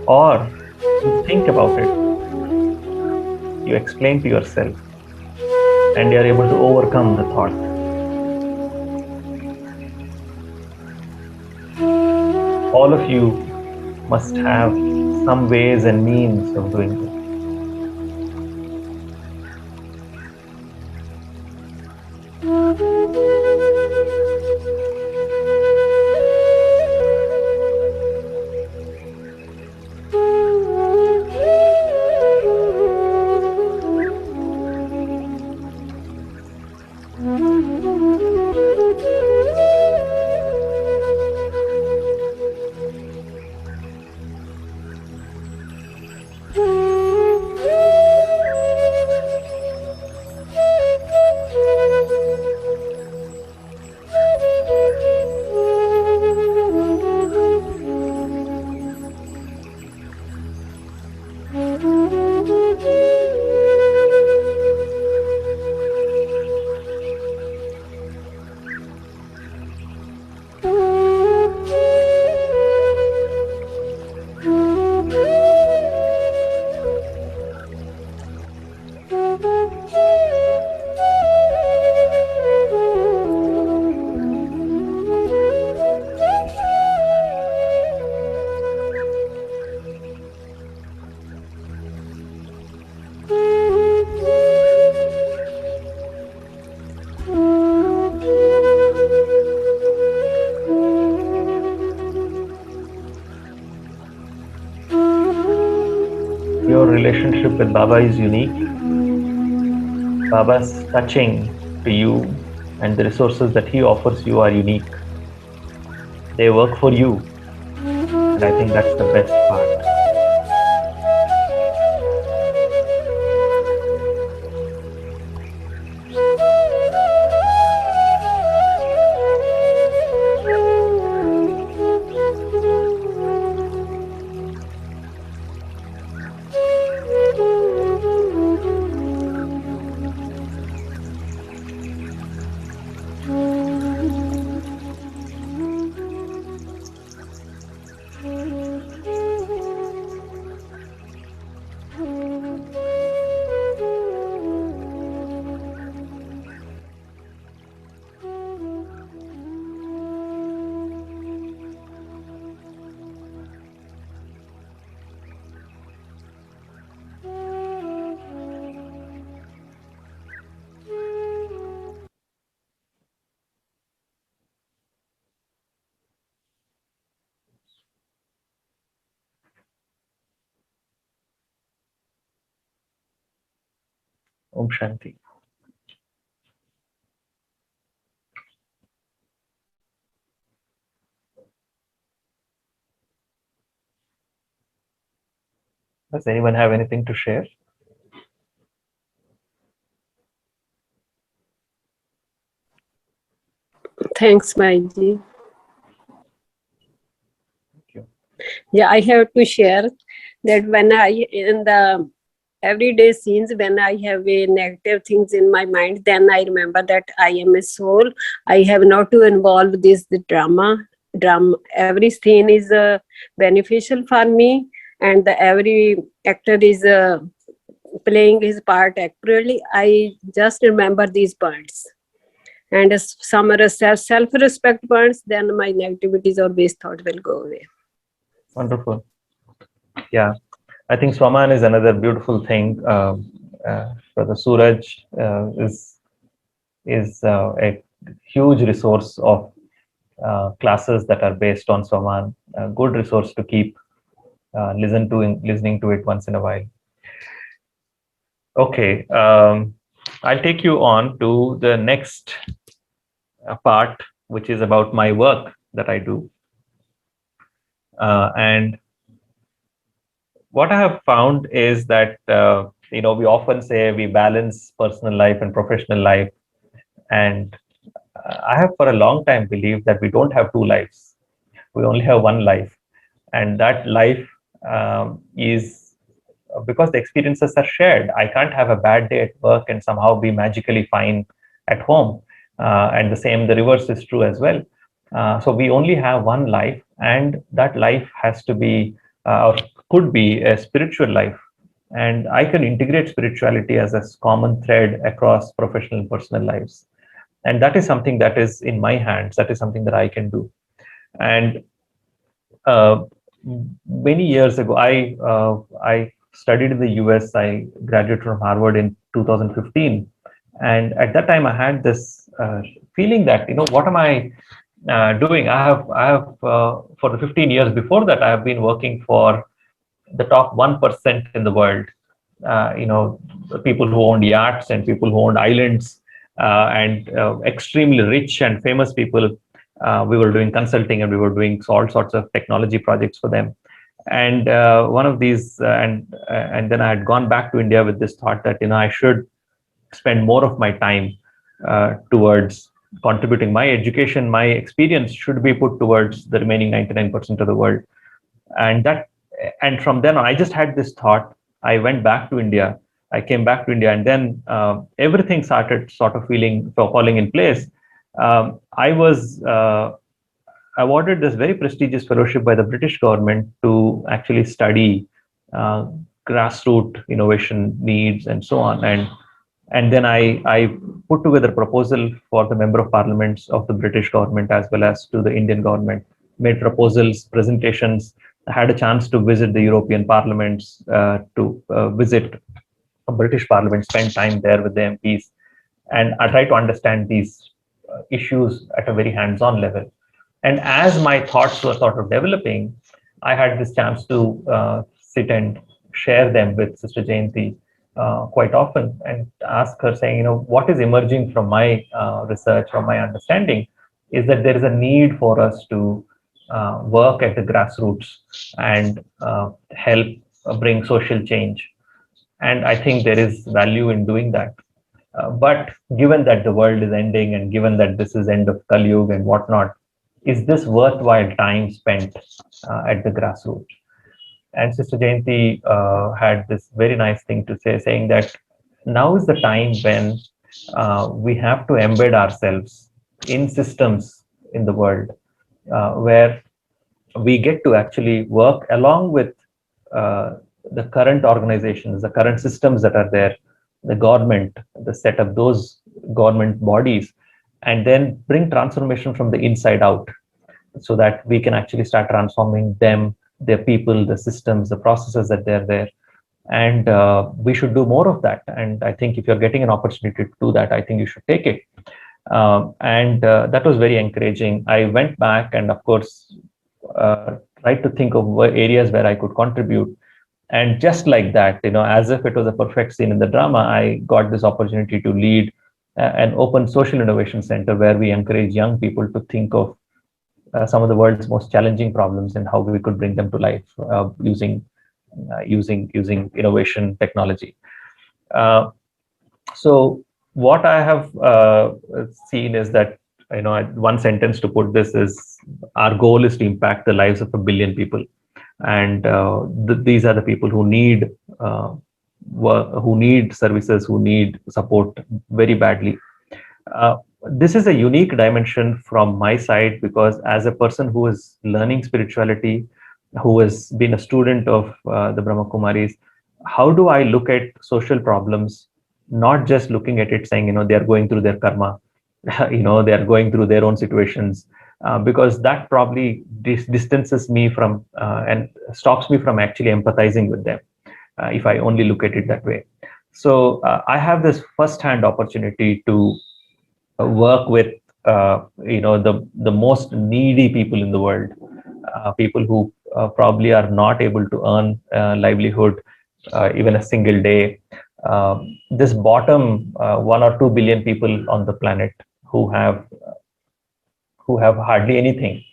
Speaker 2: or you think about it, you explain to yourself, and you are able to overcome the thought? All of you must have some ways and means of doing this. Your relationship with Baba is unique. Baba's touching to you and the resources that he offers you are unique. They work for you, and I think that's the best part. Om Shanti. Does anyone have anything to share?
Speaker 3: Thanks, Maiji.
Speaker 2: Thank you.
Speaker 3: Yeah, I have to share that when I in the everyday scenes, when I have a negative things in my mind, then I remember that I am a soul. I have not to involve this drama. Every scene is beneficial for me, and every actor is playing his part accurately. I just remember these points. And as some are self-respect points, then my negativities or waste thought will go away.
Speaker 2: Wonderful. Yeah, I think Swaman is another beautiful thing. Brother Suraj is a huge resource of classes that are based on Swaman, a good resource to keep listening to it once in a while. Okay, I'll take you on to the next part, which is about my work that I do. And what I have found is that, we often say we balance personal life and professional life. And I have for a long time believed that we don't have two lives. We only have one life. And that life is because the experiences are shared. I can't have a bad day at work and somehow be magically fine at home. And the reverse is true as well. So we only have one life, and that life has to be, or could be, a spiritual life. And I can integrate spirituality as a common thread across professional and personal lives. And that is something that is in my hands. That is something that I can do. And many years ago, I studied in the US. I graduated from Harvard in 2015, and at that time, I had this feeling that, what am I doing? I have for the 15 years before that, I have been working for the top 1% in the world. The people who owned yachts and people who owned islands, and extremely rich and famous people. We were doing consulting, and we were doing all sorts of technology projects for them. And one of these, and then I had gone back to India with this thought that, I should spend more of my time towards contributing. My education, my experience should be put towards the remaining 99% of the world. And from then on, I just had this thought. I went back to India. I came back to India, and then everything started sort of falling in place. I was awarded this very prestigious fellowship by the British government to actually study grassroots innovation needs and so on. And then I put together a proposal for the member of parliaments of the British government as well as to the Indian government, made proposals, presentations. I had a chance to visit the European parliaments, to visit a British parliament, spend time there with the MPs. And I try to understand these issues at a very hands-on level. And as my thoughts were sort of developing, I had this chance to sit and share them with Sister Jayanti quite often, and ask her, saying, what is emerging from my research, from my understanding, is that there is a need for us to work at the grassroots and help bring social change. And I think there is value in doing that. But given that the world is ending, and given that this is end of Kali Yuga and whatnot, is this worthwhile time spent at the grassroots? And Sister Jayanti had this very nice thing to say, saying that now is the time when we have to embed ourselves in systems in the world where we get to actually work along with the current organizations, the current systems that are there, the government, the set of those government bodies, and then bring transformation from the inside out, so that we can actually start transforming them, their people, the systems, the processes that they're there. And we should do more of that. And I think if you're getting an opportunity to do that, I think you should take it. And that was very encouraging. I went back and, of course, tried to think of areas where I could contribute. And just like that, as if it was a perfect scene in the drama, I got this opportunity to lead an open social innovation center where we encourage young people to think of some of the world's most challenging problems and how we could bring them to life using innovation technology. So what I have seen is that, one sentence to put this is, our goal is to impact the lives of 1 billion people. And these are the people who need services, who need support very badly. This is a unique dimension from my side, because as a person who is learning spirituality, who has been a student of the Brahma Kumaris, how do I look at social problems, not just looking at it saying, they are going through their karma, they are going through their own situations, because that probably distances me from and stops me from actually empathizing with them, if I only look at it that way. So I have this first-hand opportunity to work with the most needy people in the world, people who probably are not able to earn livelihood even a single day. This bottom 1 or 2 billion people on the planet who have hardly anything.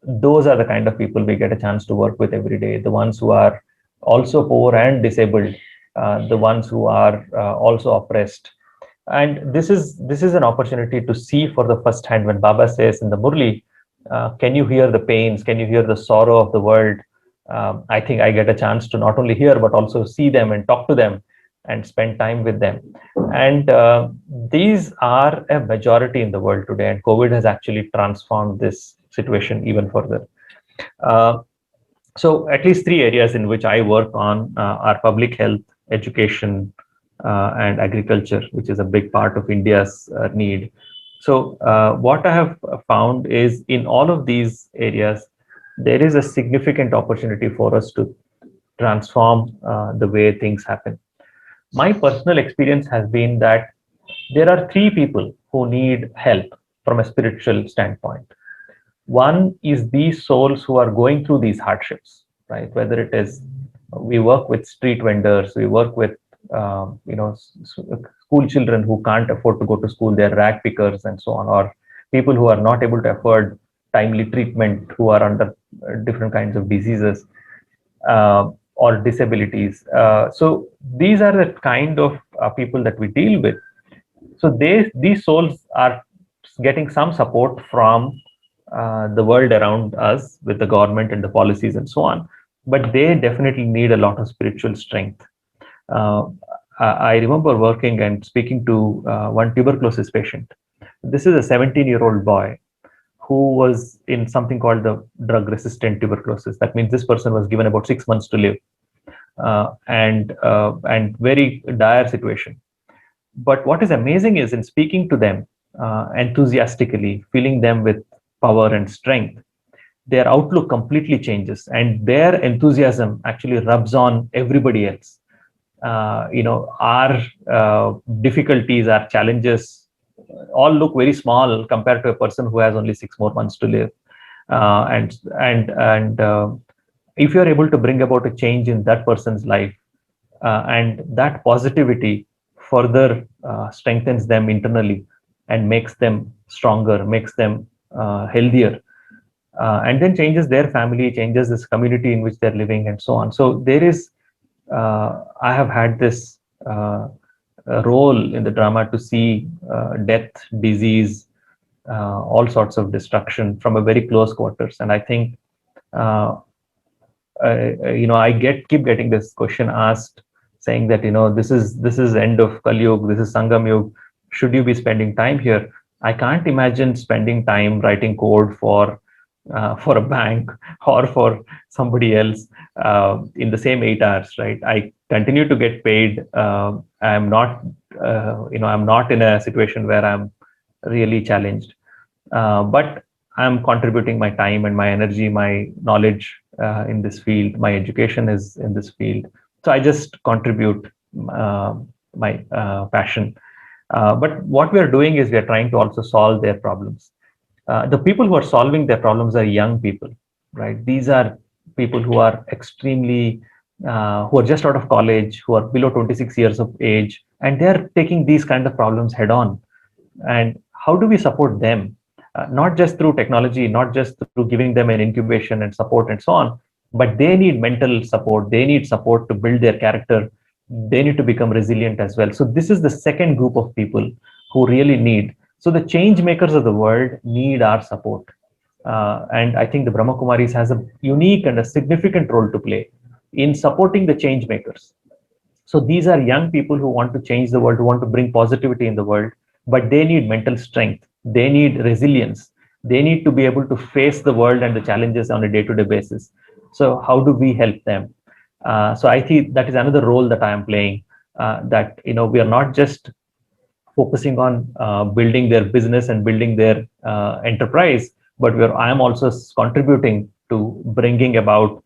Speaker 2: Those are the kind of people we get a chance to work with every day. The ones who are also poor and disabled, the ones who are also oppressed. And this is an opportunity to see for the first hand when Baba says in the Murli, can you hear the pains? Can you hear the sorrow of the world? I think I get a chance to not only hear but also see them and talk to them and spend time with them. And these are a majority in the world today, and COVID has actually transformed this situation even further. Uh, so at least three areas in which I work on are public health, education, and agriculture, which is a big part of India's need. So what I have found is in all of these areas, there is a significant opportunity for us to transform the way things happen. My personal experience has been that there are three people who need help from a spiritual standpoint. One is these souls who are going through these hardships, right? Whether it is we work with street vendors, we work with school children who can't afford to go to school, they're rag pickers and so on, or people who are not able to afford timely treatment, who are under different kinds of diseases or disabilities. So these are the kind of people that we deal with. So these souls are getting some support from the world around us with the government and the policies and so on, but they definitely need a lot of spiritual strength. uh, I remember working and speaking to one tuberculosis patient. This is a 17-year-old boy who was in something called the drug-resistant tuberculosis. That means this person was given about 6 months to live, and very dire situation. But what is amazing is in speaking to them enthusiastically, filling them with power and strength, their outlook completely changes, and their enthusiasm actually rubs on everybody else. Our difficulties, our challenges all look very small compared to a person who has only 6 more months to live. And if you're able to bring about a change in that person's life, and that positivity further strengthens them internally and makes them stronger, makes them healthier, and then changes their family, changes this community in which they're living, and so on. So there is, I have had this role in the drama to see death, disease, all sorts of destruction from a very close quarters. And I think, I keep getting this question asked, saying that this is end of Kali Yuga, this is Sangam Yuga. Should you be spending time here? I can't imagine spending time writing code for a bank or for somebody else in the same 8 hours, right? I continue to get paid. I'm not, I'm not in a situation where I'm really challenged, but I'm contributing my time and my energy, my knowledge in this field. My education is in this field, so I just contribute my passion. But what we are doing is we are trying to also solve their problems. The people who are solving their problems are young people, right? These are people who are extremely, who are just out of college, who are below 26 years of age, and they're taking these kind of problems head on. And how do we support them? Not just through technology, not just through giving them an incubation and support and so on, but they need mental support. They need support to build their character. They need to become resilient as well. So this is the second group of people who really need. So the change makers of the world need our support. And I think the Brahma Kumaris has a unique and a significant role to play in supporting the change makers. So these are young people who want to change the world, who want to bring positivity in the world, but they need mental strength. They need resilience. They need to be able to face the world and the challenges on a day-to-day basis. So how do we help them? So I think that is another role that I am playing, that, we are not just focusing on building their business and building their enterprise, but I am also contributing to bringing about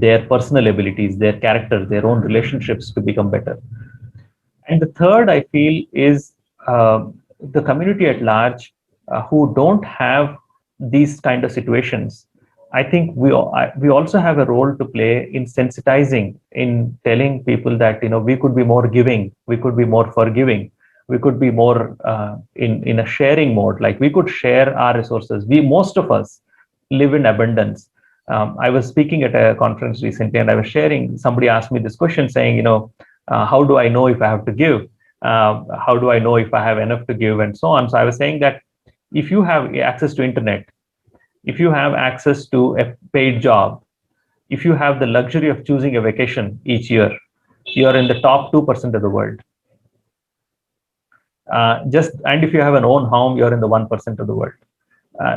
Speaker 2: their personal abilities, their character, their own relationships to become better. And the third, I feel, is the community at large who don't have these kind of situations, I think we also have a role to play in sensitizing, in telling people that we could be more giving, we could be more forgiving, we could be more in a sharing mode. Like we could share our resources. Most of us live in abundance. I was speaking at a conference recently, and I was sharing. Somebody asked me this question, saying, how do I know if I have to give? How do I know if I have enough to give, and so on? So I was saying that if you have access to internet, if you have access to a paid job, if you have the luxury of choosing a vacation each year, you're in the top 2% of the world. And if you have an own home, you're in the 1% of the world.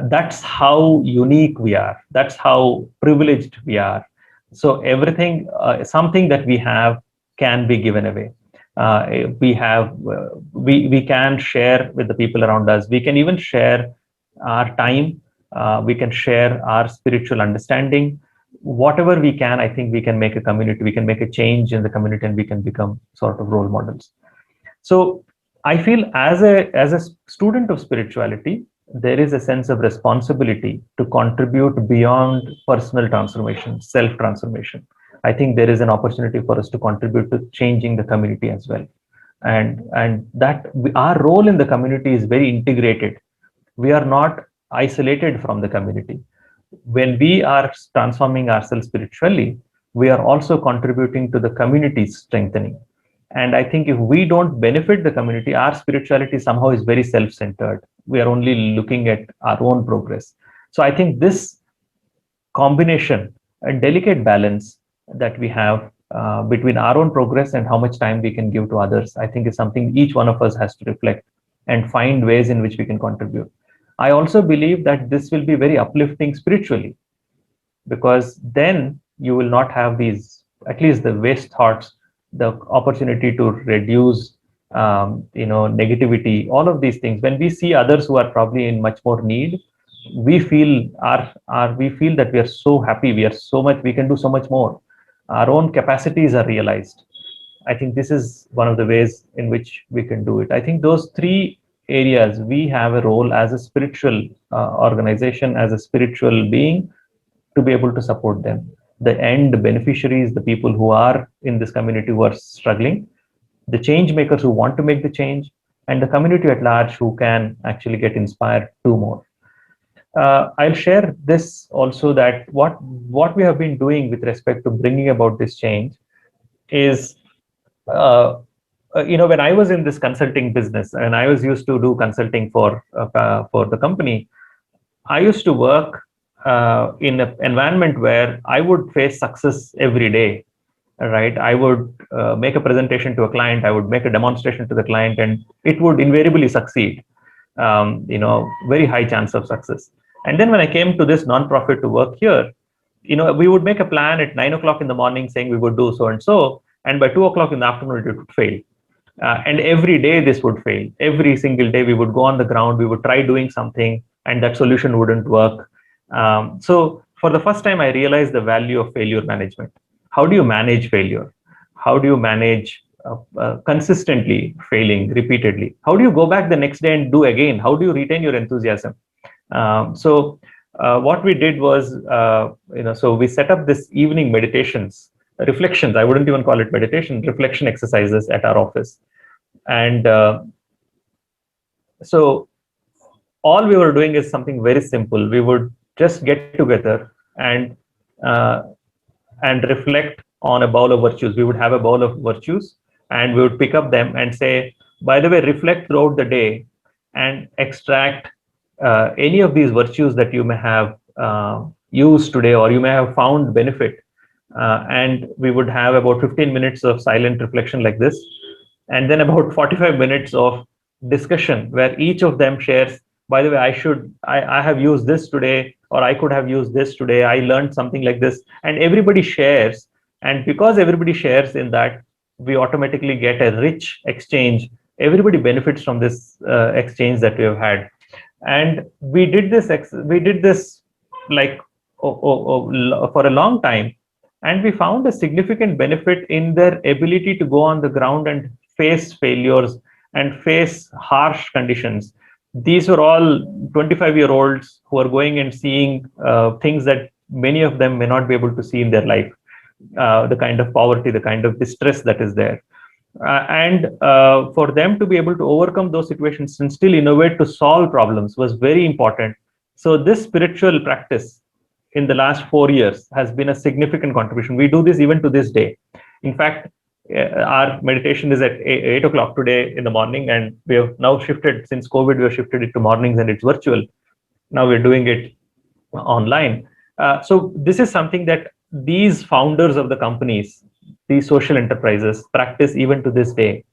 Speaker 2: That's how unique we are. That's how privileged we are. So everything, something that we have can be given away. We can share with the people around us. We can even share our time. We can share our spiritual understanding. Whatever we can, I think we can make a community. We can make a change in the community, and we can become sort of role models. So I feel as a student of spirituality, there is a sense of responsibility to contribute beyond personal transformation, self-transformation. I think there is an opportunity for us to contribute to changing the community as well. And that our role in the community is very integrated. We are not isolated from the community. When we are transforming ourselves spiritually, we are also contributing to the community's strengthening. And I think if we don't benefit the community, our spirituality somehow is very self-centered. We are only looking at our own progress. So I think this combination, a delicate balance that we have between our own progress and how much time we can give to others, I think is something each one of us has to reflect and find ways in which we can contribute. I also believe that this will be very uplifting spiritually, because then you will not have these, at least the waste thoughts, the opportunity to reduce negativity, all of these things. When we see others who are probably in much more need, we feel we feel that we are so happy, we can do so much more. Our own capacities are realized. I think this is one of the ways in which we can do it. I think those three areas, we have a role as a spiritual organization, as a spiritual being, to be able to support them. The end beneficiaries, the people who are in this community who are struggling, the change makers who want to make the change, and the community at large who can actually get inspired to more. I'll share this also, that what we have been doing with respect to bringing about this change is, when I was in this consulting business and I was used to do consulting for the company, I used to work in an environment where I would face success every day, right? I would make a presentation to a client, I would make a demonstration to the client, and it would invariably succeed. Very high chance of success. And then when I came to this nonprofit to work here, we would make a plan at 9 o'clock in the morning saying we would do so and so, and by 2 o'clock in the afternoon it would fail. And every day this would fail. Every single day we would go on the ground, we would try doing something, and that solution wouldn't work. So for the first time, I realized the value of failure management. How do you manage failure? How do you manage consistently failing repeatedly? How do you go back the next day and do again? How do you retain your enthusiasm? So what we did was, so we set up this evening meditations, reflections. I wouldn't even call it meditation, reflection exercises at our office. And so all we were doing is something very simple. We would just get together and reflect on a bowl of virtues. We would have a bowl of virtues, and we would pick up them and say, by the way, reflect throughout the day and extract any of these virtues that you may have used today, or you may have found benefit. And we would have about 15 minutes of silent reflection like this, and then about 45 minutes of discussion where each of them shares, by the way, I have used this today, or I could have used this today, I learned something like this, and everybody shares. And because everybody shares in that, we automatically get a rich exchange. Everybody benefits from this exchange that we have had. And we did this like for a long time, and we found a significant benefit in their ability to go on the ground and face failures and face harsh conditions. These were all 25-year-olds who are going and seeing things that many of them may not be able to see in their life, the kind of poverty, the kind of distress that is there. And for them to be able to overcome those situations and still innovate to solve problems was very important. So this spiritual practice in the last 4 years has been a significant contribution. We do this even to this day. In fact, our meditation is at 8 o'clock today in the morning, and we have now shifted, since COVID, we have shifted it to mornings and it's virtual. Now we're doing it online. So this is something that these founders of the companies, these social enterprises, practice even to this day.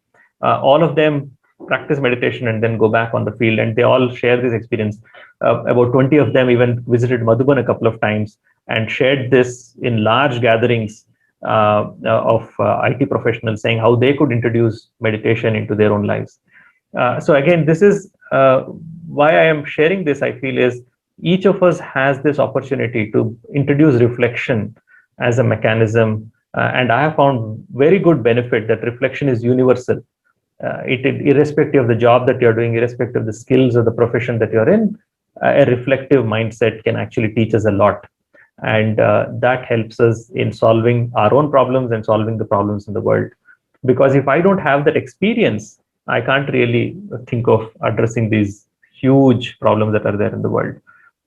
Speaker 2: All of them practice meditation and then go back on the field, and they all share this experience. About 20 of them even visited Madhuban a couple of times and shared this in large gatherings of IT professionals, saying how they could introduce meditation into their own lives. So again, this is why I am sharing this, I feel, is each of us has this opportunity to introduce reflection as a mechanism. And I have found very good benefit that reflection is universal. Irrespective of the job that you're doing, irrespective of the skills or the profession that you're in, a reflective mindset can actually teach us a lot. And that helps us in solving our own problems and solving the problems in the world. Because if I don't have that experience, I can't really think of addressing these huge problems that are there in the world.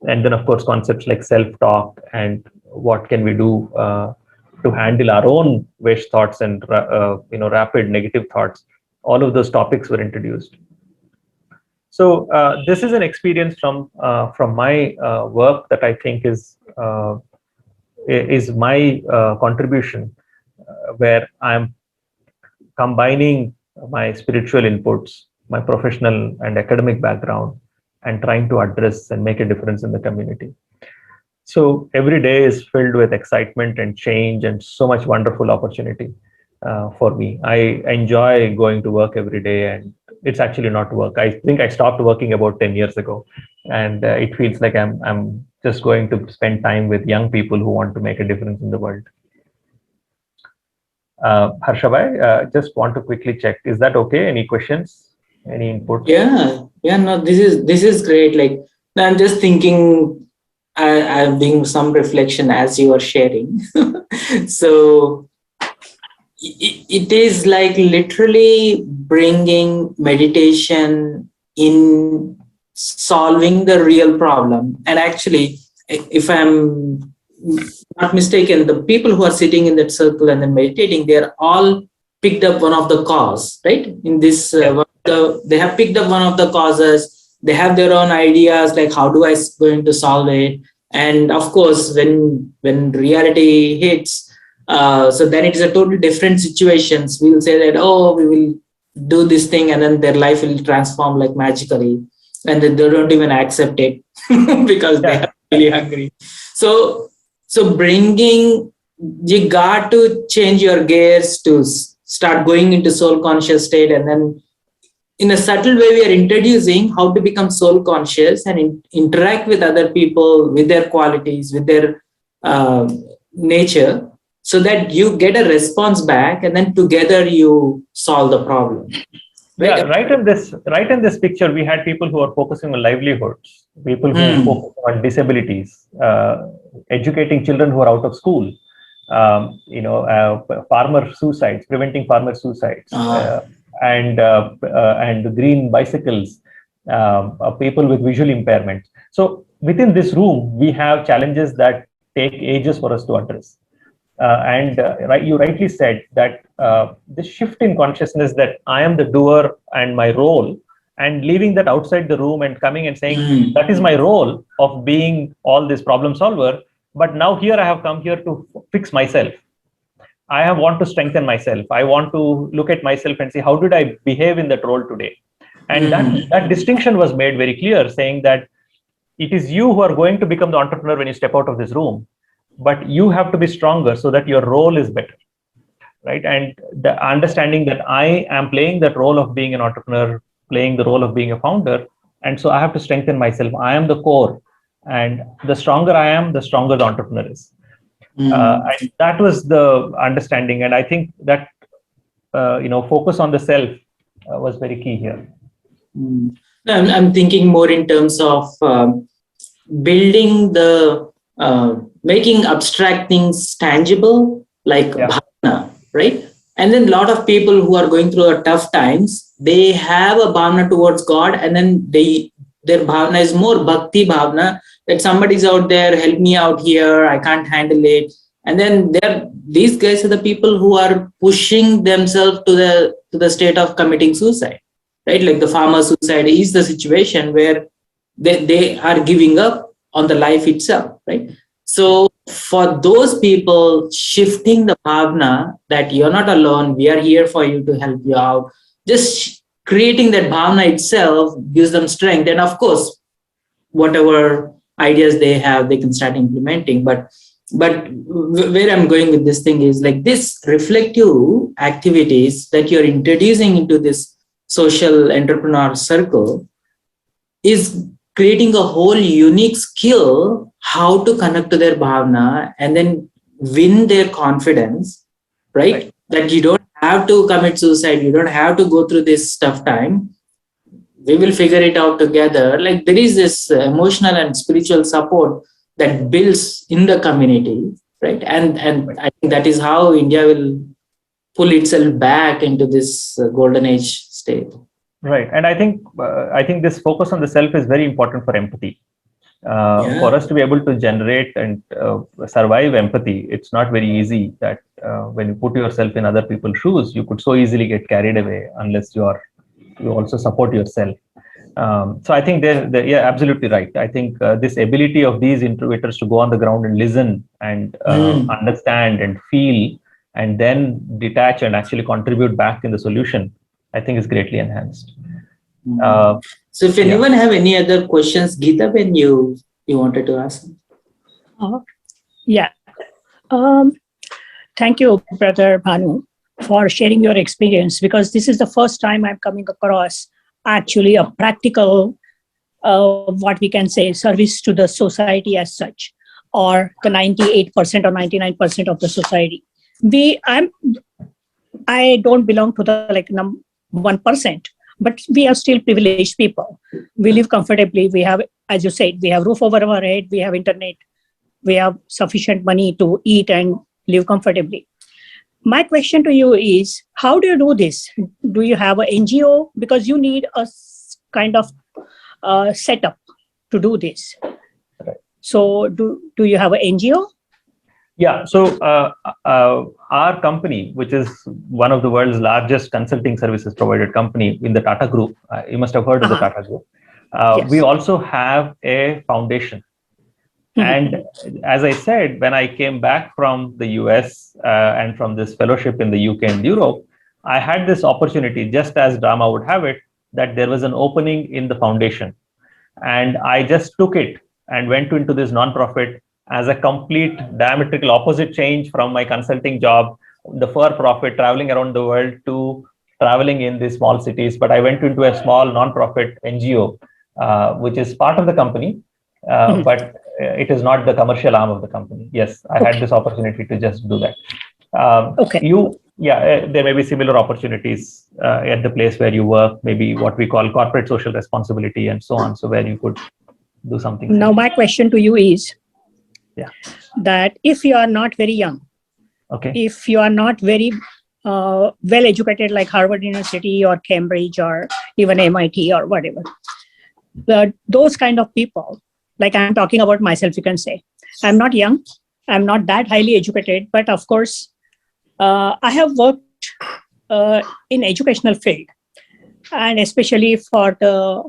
Speaker 2: And then, of course, concepts like self-talk and what can we do to handle our own waste thoughts and rapid negative thoughts. All of those topics were introduced. So this is an experience from my work that I think is my contribution, where I'm combining my spiritual inputs, my professional and academic background, and trying to address and make a difference in the community. So every day is filled with excitement and change and so much wonderful opportunity for me. I enjoy going to work every day, and it's actually not work. I think I stopped working about 10 years ago, and it feels like I'm just going to spend time with young people who want to make a difference in the world. Harsha bhai, just want to quickly check. Is that okay? Any questions? Any input?
Speaker 1: Yeah. No, this is great. Like, I'm just thinking, I'm doing some reflection as you are sharing. So it is like literally bringing meditation in solving the real problem. And actually, if I'm not mistaken, the people who are sitting in that circle and then meditating, they're all picked up one of the cause, right? In this, they have picked up one of the causes. They have their own ideas, like how do I going to solve it? And of course, when reality hits, so then it is a totally different situations. We will say that, oh, we will do this thing, and then their life will transform like magically, and then they don't even accept it because they are really hungry. So you got to change your gears to start going into soul conscious state, and then in a subtle way, we are introducing how to become soul conscious and interact with other people, with their qualities, with their nature, so that you get a response back, and then together you solve the problem.
Speaker 2: Right? Yeah, right in this picture, we had people who are focusing on livelihoods, people who focus on disabilities, educating children who are out of school, farmer suicides, preventing farmer suicides. And green bicycles, people with visual impairment. So within this room, we have challenges that take ages for us to address. You rightly said that this shift in consciousness that I am the doer and my role, and leaving that outside the room and coming and saying that is my role of being all this problem solver. But now here I have come here to fix myself. I want to strengthen myself. I want to look at myself and see how did I behave in that role today. And that distinction was made very clear, saying that it is you who are going to become the entrepreneur when you step out of this room, but you have to be stronger so that your role is better, right? And the understanding that I am playing that role of being an entrepreneur, playing the role of being a founder, and so I have to strengthen myself. I am the core, and the stronger I am, the stronger the entrepreneur is. And that was the understanding, and I think that focus on the self was very key here.
Speaker 1: Mm. No, I'm thinking more in terms of building making abstract things tangible, like bhavana, right? And then a lot of people who are going through a tough times, they have a bhavana towards God, and then their bhavana is more bhakti bhavana, that somebody's out there, help me out here, I can't handle it. And then these guys are the people who are pushing themselves to the state of committing suicide, right? Like the farmer suicide is the situation where they are giving up on the life itself, right? So for those people, shifting the bhavna that you're not alone, we are here for you to help you out, just creating that bhavna itself gives them strength. And of course, whatever ideas they have, they can start implementing. But where I'm going with this thing is like this reflective activities that you're introducing into this social entrepreneur circle is creating a whole unique skill how to connect to their bhavna and then win their confidence, right? That you don't have to commit suicide, you don't have to go through this tough time. We will figure it out together. Like there is this emotional and spiritual support that builds in the community, right? And I think that is how India will pull itself back into this golden age state.
Speaker 2: Right, and I think this focus on the self is very important for empathy. For us to be able to generate and survive empathy, it's not very easy that when you put yourself in other people's shoes, you could so easily get carried away unless you also support yourself. So I think they're absolutely right. I think this ability of these introverts to go on the ground and listen and understand and feel and then detach and actually contribute back in the solution, I think is greatly enhanced.
Speaker 1: So if anyone have any other questions, Geeta, when you wanted to ask?
Speaker 4: Yeah. Thank you, Brother Bhanu, for sharing your experience, because this is the first time I'm coming across actually a practical, what we can say, service to the society as such, or the 98% or 99% of the society. I don't belong to the 1%, but we are still privileged people. We live comfortably. We have, as you said, we have roof over our head, we have internet, we have sufficient money to eat and live comfortably. My question to you is, how do you do this? Do you have an NGO? Because you need a kind of setup to do this.
Speaker 2: Right.
Speaker 4: So do you have an NGO?
Speaker 2: Yeah, so our company, which is one of the world's largest consulting services provided company in the Tata Group, you must have heard of the Tata Group.
Speaker 4: Yes.
Speaker 2: We also have a foundation. And as I said, when I came back from the US and from this fellowship in the UK and Europe, I had this opportunity, just as drama would have it, that there was an opening in the foundation. And I just took it and went into this nonprofit as a complete diametrical opposite change from my consulting job, the for-profit traveling around the world to traveling in these small cities. But I went into a small nonprofit NGO, which is part of the company, but it is not the commercial arm of the company. Yes, I had this opportunity to just do that. There may be similar opportunities at the place where you work, maybe what we call corporate social responsibility and so on. So where you could do something.
Speaker 4: Now, my question to you is that if you are not very young, if you are not very well educated like Harvard University or Cambridge or even MIT or whatever, those kind of people, like I'm talking about myself, you can say, I'm not young, I'm not that highly educated, but of course, I have worked in educational field, and especially for the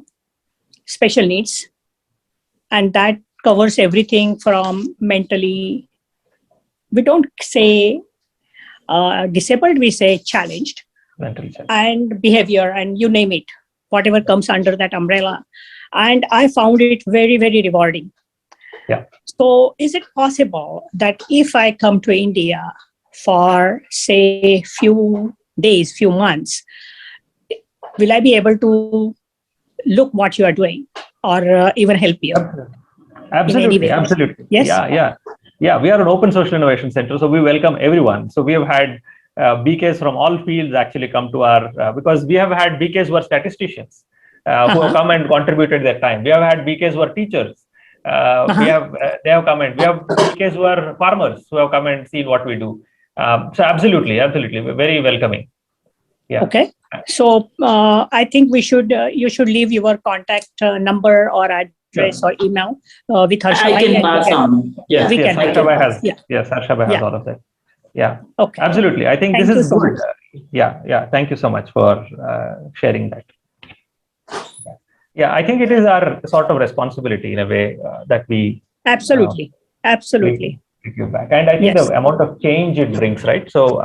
Speaker 4: special needs, and that covers everything from mentally, we don't say disabled, we say challenged, and behavior, and you name it, whatever comes under that umbrella. And I found it very, very rewarding.
Speaker 2: Yeah.
Speaker 4: So is it possible that if I come to India for, say, few days, few months, will I be able to look what you are doing or even help you?
Speaker 2: Absolutely. Absolutely.
Speaker 4: Yes.
Speaker 2: Yeah. We are an open social innovation center, so we welcome everyone. So we have had BKs from all fields actually come to our, because we have had BKs who are statisticians who have come and contributed their time. We have had BKs who are teachers. They have come and we have BKs who are farmers who have come and seen what we do. So absolutely, we're very welcoming. Yeah.
Speaker 4: Okay. So I think you should leave your contact number or address or email with Harsha.
Speaker 1: I can pass on.
Speaker 2: Yes,
Speaker 4: we
Speaker 2: yes,
Speaker 4: can.
Speaker 2: Harsha has. Yeah. Yes, Harsha has all of that. Yeah.
Speaker 4: Okay.
Speaker 2: Absolutely. I think
Speaker 4: Thank
Speaker 2: this is
Speaker 4: so
Speaker 2: good.
Speaker 4: much.
Speaker 2: Yeah. Thank you so much for sharing that. Yeah, I think it is our sort of responsibility in a way that we
Speaker 4: Absolutely.
Speaker 2: we give back, and I think the amount of change it brings, right? So,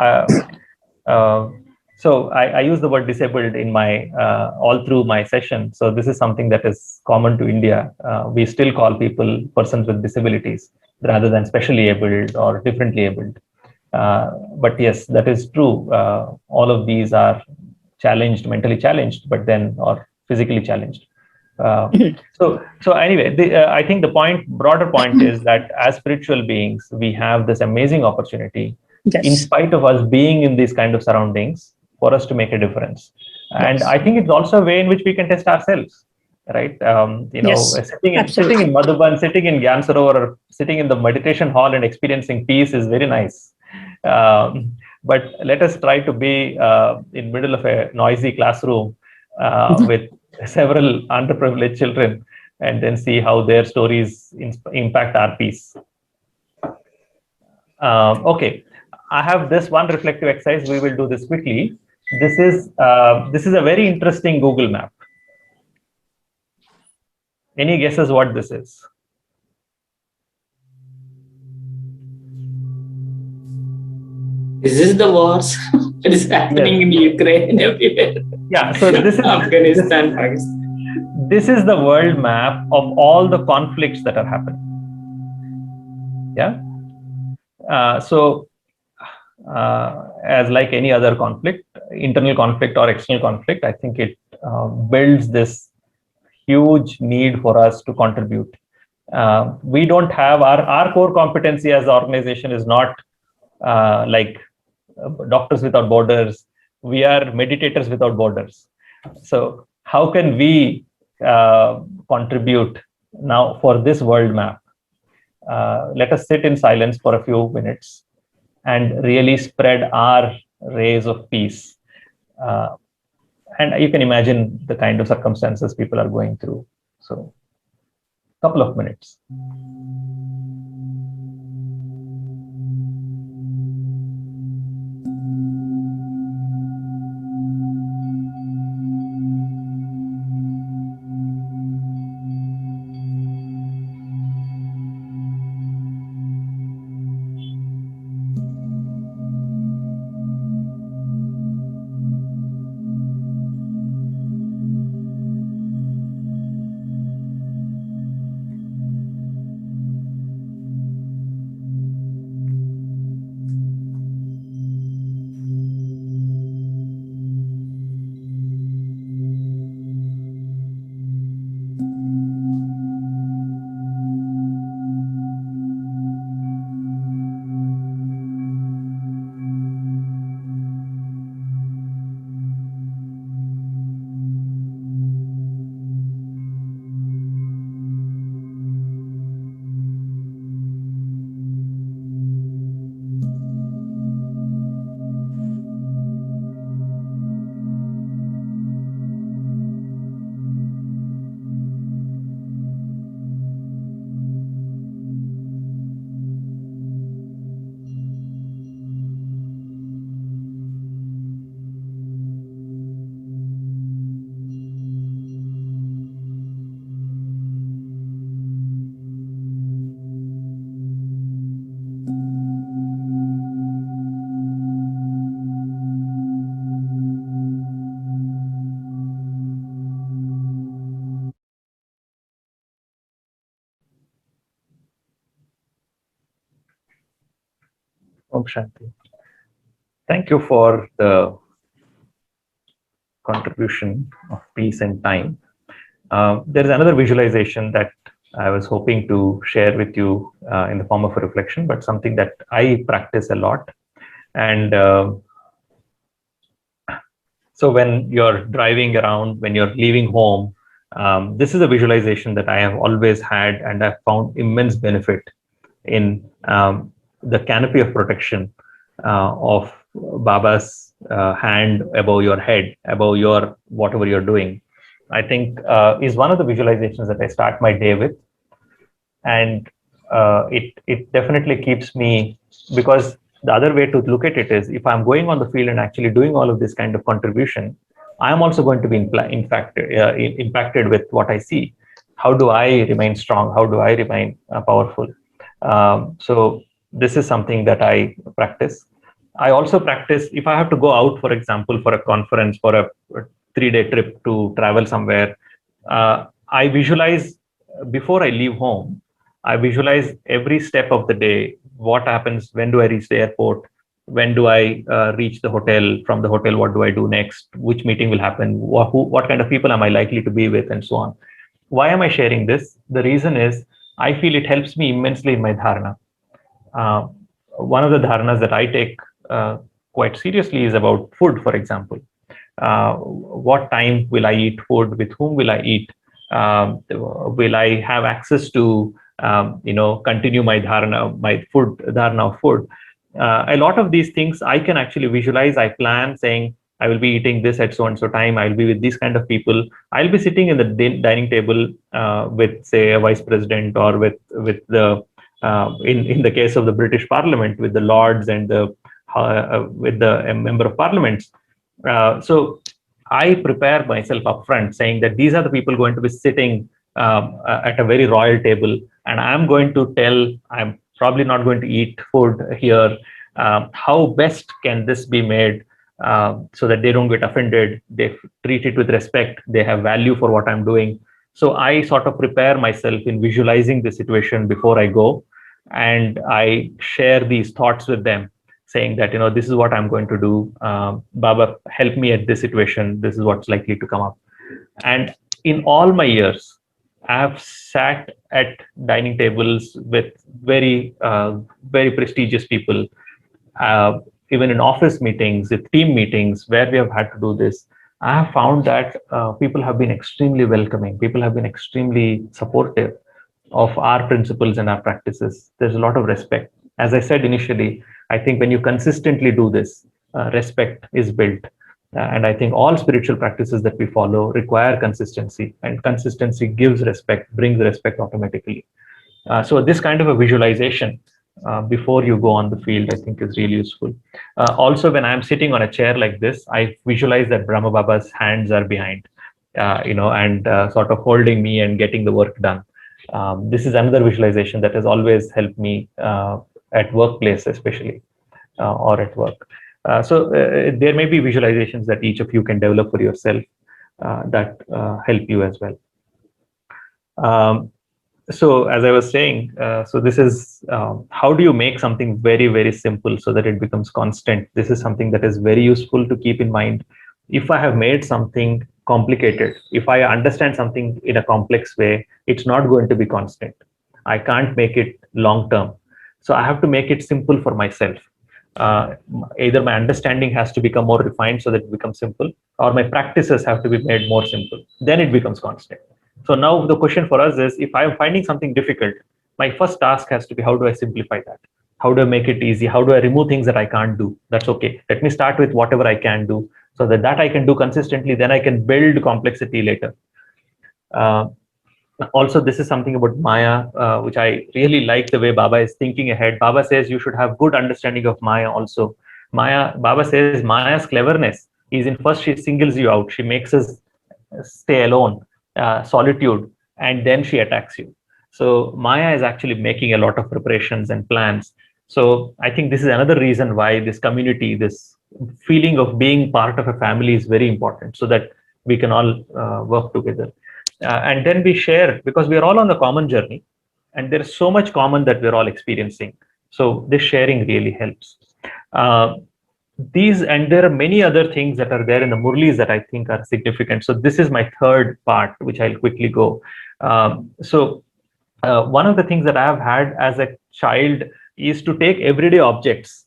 Speaker 2: I use the word disabled in my all through my session. So this is something that is common to India. We still call people persons with disabilities rather than specially abled or differently abled. But yes, that is true. All of these are challenged, mentally challenged, but then or physically challenged. So anyway, I think the broader point is that as spiritual beings, we have this amazing opportunity, in spite of us being in these kind of surroundings, for us to make a difference. And I think it's also a way in which we can test ourselves, right? Sitting in Madhuban, sitting in Gyan Sarovar, or sitting in the meditation hall and experiencing peace is very nice. But let us try to be in middle of a noisy classroom with several underprivileged children, and then see how their stories impact our peace. Okay, I have this one reflective exercise. We will do this quickly. This is a very interesting Google map. Any guesses what this is?
Speaker 1: This is the wars that is happening in Ukraine everywhere.
Speaker 2: Yeah, so this is
Speaker 1: Afghanistan, Pakistan.
Speaker 2: This is the world map of all the conflicts that are happening. Yeah. As like any other conflict, internal conflict or external conflict, I think it builds this huge need for us to contribute. We don't have our core competency as an organization is not like Doctors Without Borders. We are meditators without borders. So how can we contribute now for this world map? Let us sit in silence for a few minutes and really spread our rays of peace. And you can imagine the kind of circumstances people are going through. So, couple of minutes. Om Shanti. Thank you for the contribution of peace and time. There is another visualization that I was hoping to share with you in the form of a reflection, but something that I practice a lot. And So when you're driving around, when you're leaving home, this is a visualization that I have always had, and I've found immense benefit in the canopy of protection of Baba's hand above your head, above your whatever you're doing. I think is one of the visualizations that I start my day with, and it definitely keeps me, because the other way to look at it is, if I'm going on the field and actually doing all of this kind of contribution, I'm also going to be impacted with what I see. How do I remain strong? How do I remain powerful? So this is something that I practice. I also practice, if I have to go out, for example, for a conference, for a 3-day trip to travel somewhere, I visualize before I leave home. I visualize every step of the day. What happens? When do I reach the airport? When do I reach the hotel? From the hotel, what do I do next? Which meeting will happen? What kind of people am I likely to be with, and so on. Why am I sharing this? The reason is, I feel it helps me immensely in my dharana. One of the dharanas that I take quite seriously is about food, for example. What time will I eat food? With whom will I eat? Will I have access to continue my dharana, my food dharana of food? A lot of these things I can actually visualize. I plan, saying I will be eating this at so and so time. I will be with these kind of people. I'll be sitting in the dining table with, say, a vice president, or with the in the case of the British Parliament, with the Lords and the with the member of parliaments. So I prepare myself upfront, saying that these are the people going to be sitting at a very royal table, and I'm going to tell, I'm probably not going to eat food here. How best can this be made so that they don't get offended? They treat it with respect. They have value for what I'm doing. So I sort of prepare myself in visualizing the situation before I go, and I share these thoughts with them, saying that, this is what I'm going to do. Baba, help me at this situation. This is what's likely to come up. And in all my years, I have sat at dining tables with very, very prestigious people, even in office meetings, with team meetings, where we have had to do this. I have found that people have been extremely welcoming. People have been extremely supportive of our principles and our practices. There's a lot of respect. As I said initially, I think when you consistently do this, respect is built. And I think all spiritual practices that we follow require consistency, and consistency gives respect, brings respect automatically. So this kind of a visualization before you go on the field, I think, is really useful. Also, when I'm sitting on a chair like this, I visualize that Brahma Baba's hands are behind, and sort of holding me and getting the work done. This is another visualization that has always helped me at workplace, especially, or at work. So there may be visualizations that each of you can develop for yourself that help you as well. So as I was saying, so this is how do you make something very, very simple so that it becomes constant? This is something that is very useful to keep in mind. If I have made something complicated, if I understand something in a complex way, it's not going to be constant. I can't make it long term. So I have to make it simple for myself. Either my understanding has to become more refined so that it becomes simple, or my practices have to be made more simple. Then it becomes constant. So now the question for us is, if I am finding something difficult, my first task has to be, how do I simplify that? How do I make it easy? How do I remove things that I can't do? That's okay. Let me start with whatever I can do, so that I can do consistently. Then I can build complexity later. Also, this is something about Maya, which I really like the way Baba is thinking ahead. Baba says you should have good understanding of Maya also. Baba says Maya's cleverness is in, first she singles you out. She makes us stay alone, solitude, and then she attacks you. So Maya is actually making a lot of preparations and plans. So I think this is another reason why this community, this feeling of being part of a family is very important, so that we can all work together. And then we share, because we are all on the common journey, and there is so much common that we're all experiencing. So this sharing really helps. And there are many other things that are there in the Murlis that I think are significant. So this is my third part, which I'll quickly go. One of the things that I have had as a child is to take everyday objects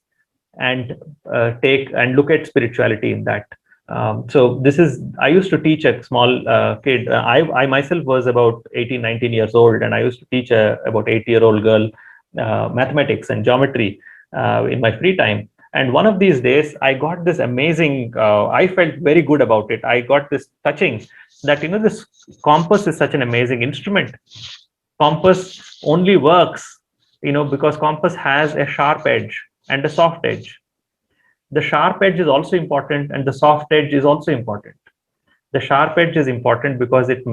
Speaker 2: and look at spirituality in that. So this is, I used to teach a small kid. I myself was about 18, 19 years old, and I used to teach a about 8-year-old girl mathematics and geometry in my free time. And one of these days, I got this amazing, I felt very good about it. I got this touching that, this compass is such an amazing instrument. Compass only works, because compass has a sharp edge and a soft edge. The sharp edge is also important, and the soft edge is also important. The sharp edge is important because it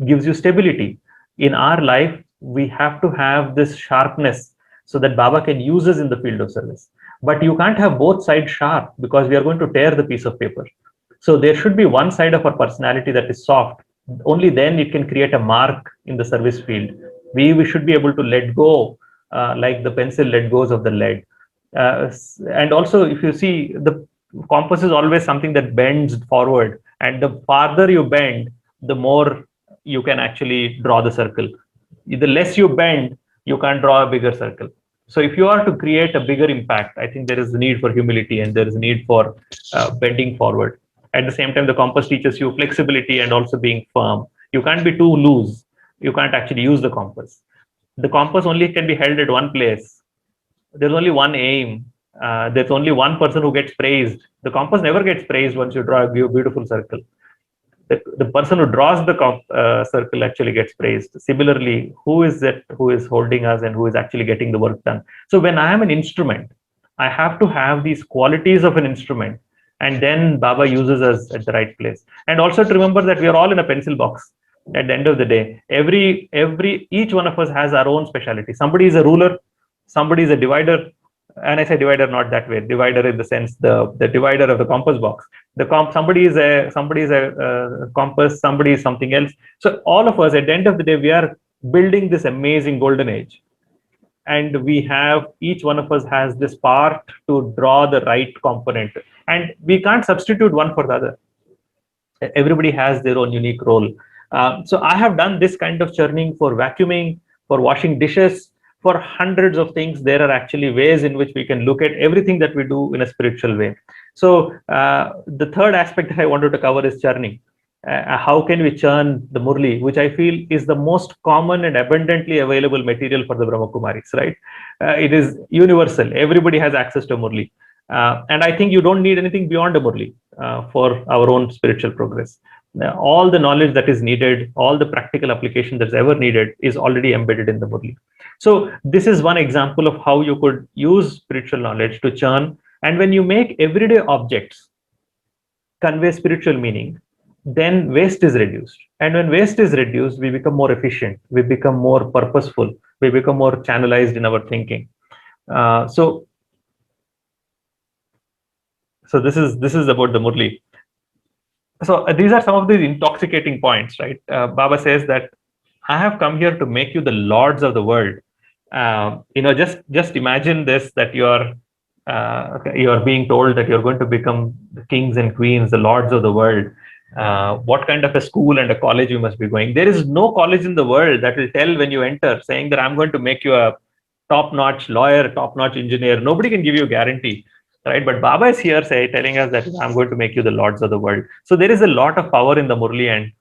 Speaker 2: gives you stability. In our life, we have to have this sharpness so that Baba can use us in the field of service. But you can't have both sides sharp, because we are going to tear the piece of paper. So there should be one side of our personality that is soft. Only then it can create a mark in the service field. We should be able to let go, like the pencil let goes of the lead. And also, if you see, the compass is always something that bends forward, and the farther you bend, the more you can actually draw the circle. The less you bend, you can't draw a bigger circle. So if you are to create a bigger impact, I think there is a need for humility, and there is a need for bending forward. At the same time, the compass teaches you flexibility and also being firm. You can't be too loose. You can't actually use the compass. The compass only can be held at one place. There's only one aim. There's only one person who gets praised. The compass never gets praised once you draw a beautiful circle. The person who draws the circle actually gets praised. Similarly, who is it who is holding us and who is actually getting the work done? So when I am an instrument, I have to have these qualities of an instrument, and then Baba uses us at the right place. And also to remember that we are all in a pencil box. At the end of the day, each one of us has our own specialty. Somebody is a ruler, somebody is a divider. And I say divider not that way. Divider in the sense the divider of the compass box. Somebody is a compass. Somebody is something else. So all of us, at the end of the day, we are building this amazing golden age, and each one of us has this part to draw the right component, and we can't substitute one for the other. Everybody has their own unique role. So I have done this kind of churning for vacuuming, for washing dishes, for hundreds of things. There are actually ways in which we can look at everything that we do in a spiritual way. So the third aspect that I wanted to cover is churning. How can we churn the Murli, which I feel is the most common and abundantly available material for the Brahma Kumaris, right? It is universal. Everybody has access to Murli. And I think you don't need anything beyond a Murli for our own spiritual progress. All the knowledge that is needed, all the practical application that's ever needed is already embedded in the Murli. So this is one example of how you could use spiritual knowledge to churn. And when you make everyday objects convey spiritual meaning, then waste is reduced. And when waste is reduced, we become more efficient, we become more purposeful, we become more channelized in our thinking. So this is about the Murli. So these are some of these intoxicating points, right? Baba says that I have come here to make you the lords of the world. Just imagine this, that you are being told that you're going to become the kings and queens, the lords of the world. What kind of a school and a college you must be going? There is no college in the world that will tell when you enter, saying that I'm going to make you a top-notch lawyer, top-notch engineer. Nobody can give you a guarantee, right? But Baba is here telling us that I'm going to make you the lords of the world. So there is a lot of power in the Murli, and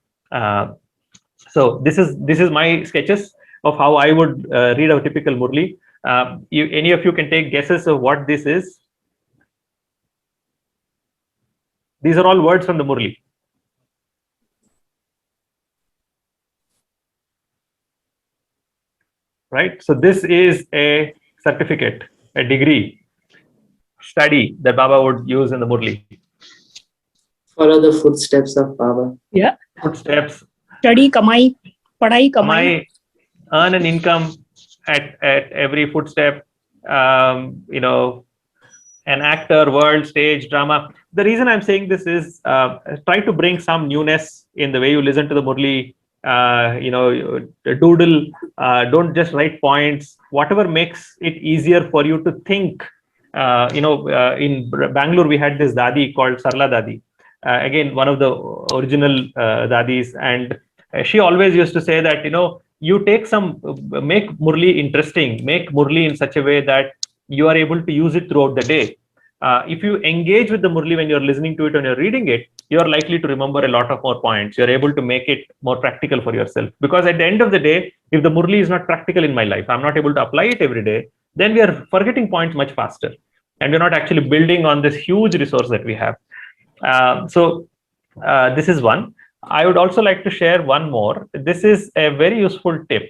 Speaker 2: so this is my sketches of how I would read a typical Murli. Any of you can take guesses of what this is? These are all words from the Murli. Right? So this is a certificate, a degree, study that Baba would use in the Murli.
Speaker 1: Follow the footsteps of Baba.
Speaker 4: Yeah.
Speaker 2: Footsteps.
Speaker 4: Study, kamai, padai, kamai.
Speaker 2: Earn an income at every footstep. An actor, world, stage, drama. The reason I'm saying this is try to bring some newness in the way you listen to the Murli. Doodle, don't just write points. Whatever makes it easier for you to think. In Bangalore, we had this Dadi called Sarla Dadi. Again, one of the original Dadis. And she always used to say that, you make Murli interesting, make Murli in such a way that you are able to use it throughout the day. If you engage with the Murli when you're listening to it and you're reading it, you're likely to remember a lot of more points. You're able to make it more practical for yourself. Because at the end of the day, if the Murli is not practical in my life, I'm not able to apply it every day, then we are forgetting points much faster. And we're not actually building on this huge resource that we have. This is one. I would also like to share one more. This is a very useful tip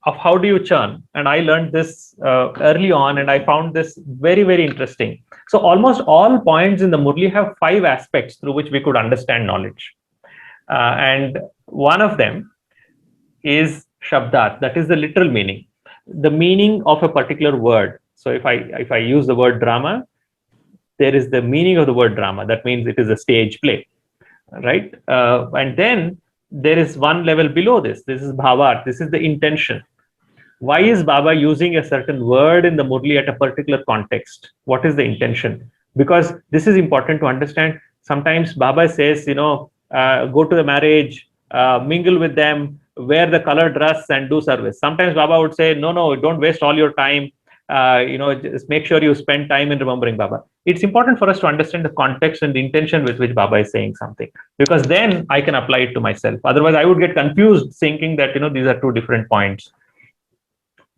Speaker 2: of how do you churn. And I learned this early on, and I found this very, very interesting. So almost all points in the Murli have 5 aspects through which we could understand knowledge. And one of them is Shabdat, that is the literal meaning, the meaning of a particular word. So if I use the word drama, there is the meaning of the word drama. That means it is a stage play, right? And then there is one level below this. This is bhavat. This is the intention. Why is Baba using a certain word in the Murli at a particular context? What is the intention? Because this is important to understand. Sometimes Baba says, go to the marriage, mingle with them, wear the colored dress and do service. Sometimes Baba would say, no, don't waste all your time. Just make sure you spend time in remembering Baba. It's important for us to understand the context and the intention with which Baba is saying something, because then I can apply it to myself. Otherwise, I would get confused thinking that, these are 2 different points.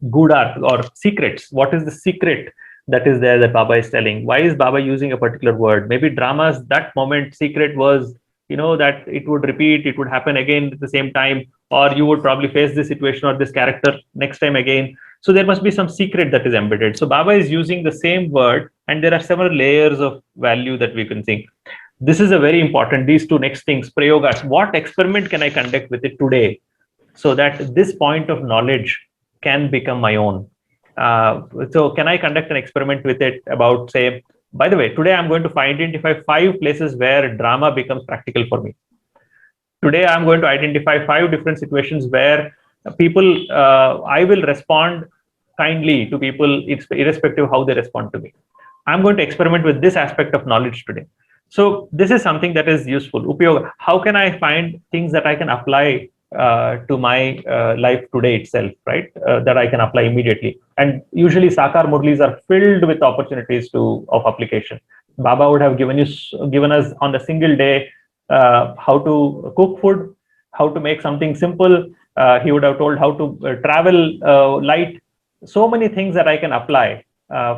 Speaker 2: Gudar or secrets. What is the secret that is there that Baba is telling? Why is Baba using a particular word? Maybe dramas, that moment, secret was, that it would repeat, it would happen again at the same time, or you would probably face this situation or this character next time again. So there must be some secret that is embedded. So Baba is using the same word, and there are several layers of value that we can think. This is a very important, these 2 next things, prayogas. What experiment can I conduct with it today so that this point of knowledge can become my own? So can I conduct an experiment with it about, say, by the way, today I'm going to identify 5 places where drama becomes practical for me. Today I'm going to identify 5 different situations where people, I will respond kindly to people, irrespective of how they respond to me. I'm going to experiment with this aspect of knowledge today. So this is something that is useful. Upayog, how can I find things that I can apply to my life today itself, right? That I can apply immediately. And usually Sakar Murlis are filled with opportunities of application. Baba would have given us on a single day how to cook food, how to make something simple. He would have told how to travel light. So many things that I can apply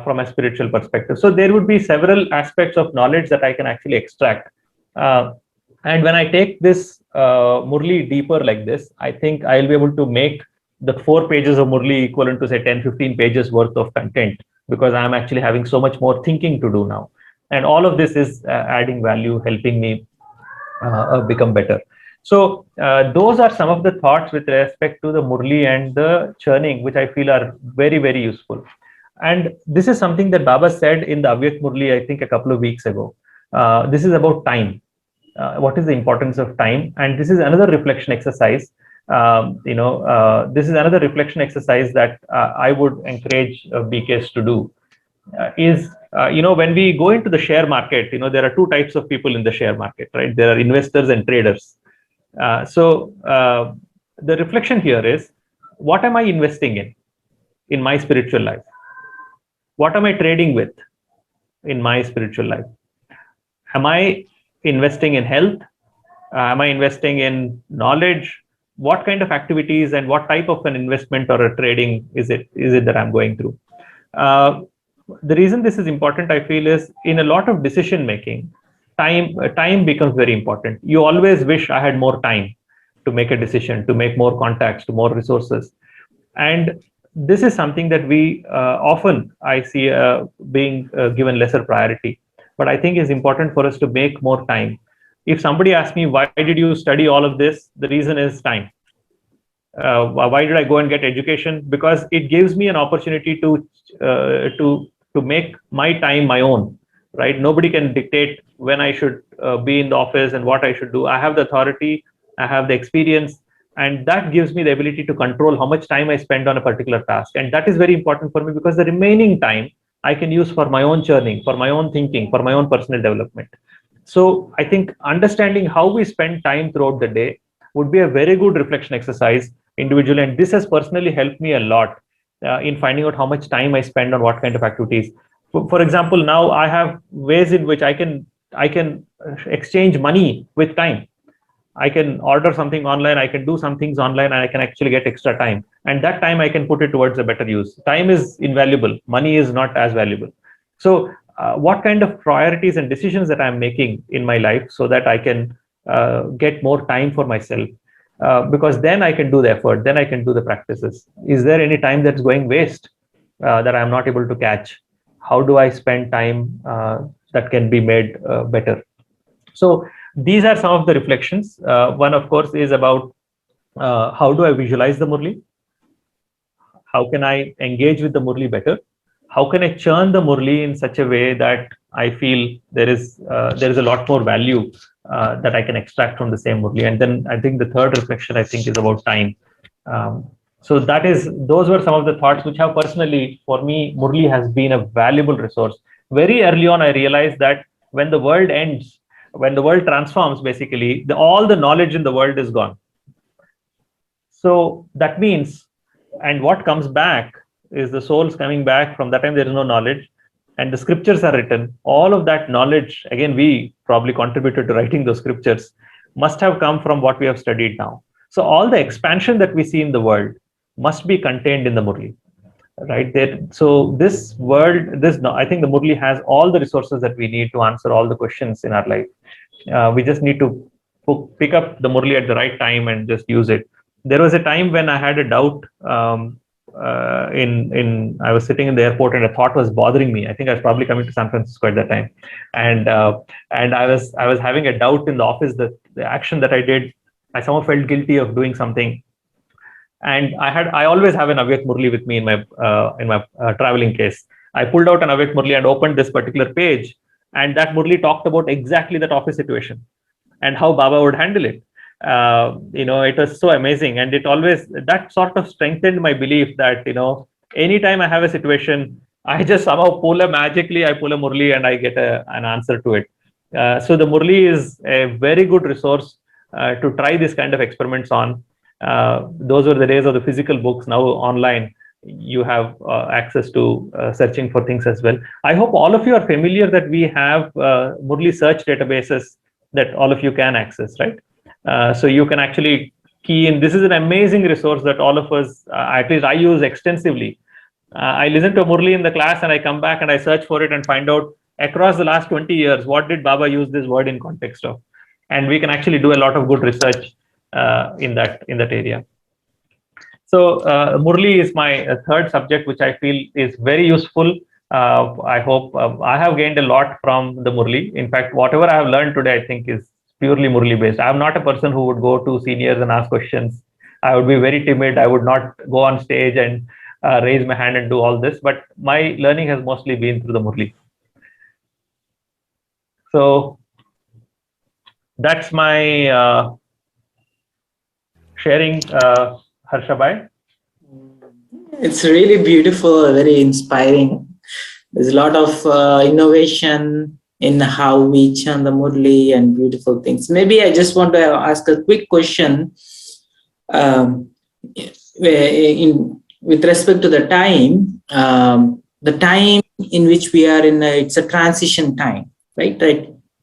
Speaker 2: from a spiritual perspective. So there would be several aspects of knowledge that I can actually extract. And when I take this Murli deeper like this, I think I'll be able to make the 4 pages of Murli equivalent to say 10-15 pages worth of content, because I'm actually having so much more thinking to do now. And all of this is adding value, helping me become better. So those are some of the thoughts with respect to the Murli and the churning, which I feel are very, very useful. And this is something that Baba said in the Avyak Murli, I think a couple of weeks ago. This is about time. What is the importance of time? And this is another reflection exercise. This is another reflection exercise that I would encourage BKs to do. When we go into the share market, there are 2 types of people in the share market, right? There are investors and traders. So the reflection here is, what am I investing in my spiritual life? What am I trading with in my spiritual life? Am I investing in health? Am I investing in knowledge? What kind of activities and what type of an investment or a trading is it that I'm going through? The reason this is important, I feel, is in a lot of decision making, time becomes very important. You always wish I had more time to make a decision, to make more contacts, to more resources. And this is something that we often, I see being given lesser priority. But I think it's important for us to make more time. If somebody asks me, why did you study all of this? The reason is time. Why did I go and get education? Because it gives me an opportunity to make my time my own, right? Nobody can dictate when I should be in the office and what I should do. I have the authority, I have the experience, and that gives me the ability to control how much time I spend on a particular task. And that is very important for me, because the remaining time I can use for my own churning, for my own thinking, for my own personal development. So I think understanding how we spend time throughout the day would be a very good reflection exercise individually. And this has personally helped me a lot in finding out how much time I spend on what kind of activities. For example, now I have ways in which I can exchange money with time. I can order something online, I can do some things online, and I can actually get extra time. And that time I can put it towards a better use. Time is invaluable. Money is not as valuable. So what kind of priorities and decisions that I'm making in my life so that I can get more time for myself? Because then I can do the effort, then I can do the practices. Is there any time that's going waste that I'm not able to catch? How do I spend time that can be made better? So these are some of the reflections. One, of course, is about how do I visualize the Murli? How can I engage with the Murli better? How can I churn the Murli in such a way that I feel there is a lot more value that I can extract from the same Murli? And then I think the third reflection, I think, is about time. So those were some of the thoughts which have personally, for me, Murli has been a valuable resource. Very early on, I realized that when the world ends, when the world transforms, basically, all the knowledge in the world is gone. So that means, and what comes back is the souls coming back. From that time, there is no knowledge, and the scriptures are written. All of that knowledge, again, we probably contributed to writing those scriptures, must have come from what we have studied now. So all the expansion that we see in the world must be contained in the Murli, right? So this world, I think the Murli has all the resources that we need to answer all the questions in our life. We just need to pick up the Murli at the right time and just use it. There was a time when I had a doubt. I was sitting in the airport and a thought was bothering me. I think I was probably coming to San Francisco at that time, and I was having a doubt in the office that the action that I did, I somehow felt guilty of doing something. And I always have an Avyak Murli with me in my traveling case. I pulled out an Avyak Murli and opened this particular page, and that Murli talked about exactly that office situation and how Baba would handle it. It was so amazing, and that sort of strengthened my belief that anytime I have a situation, I just somehow pull a Murli and I get an answer to it. So the Murli is a very good resource to try this kind of experiments on. Those were the days of the physical books. Now online, you have access to searching for things as well. I hope all of you are familiar that we have Murli search databases that all of you can access, right? So you can actually key in. This is an amazing resource that all of us, at least I use extensively. I listen to Murli in the class and I come back and I search for it and find out across the last 20 years, what did Baba use this word in context of? And we can actually do a lot of good research in that area. So Murli is my third subject, which I feel is very useful. I hope I have gained a lot from the Murli. In fact, whatever I have learned today, I think is purely Murli based. I am not a person who would go to seniors and ask questions. I would be very timid. I would not go on stage and raise my hand and do all this. But my learning has mostly been through the Murli. So that's my sharing, Harsha Bhai.
Speaker 1: It's really beautiful, very inspiring. There's a lot of innovation in how we chant the Murli and beautiful things. Maybe I just want to ask a quick question with respect to the time in which we are in, it's a transition time, right?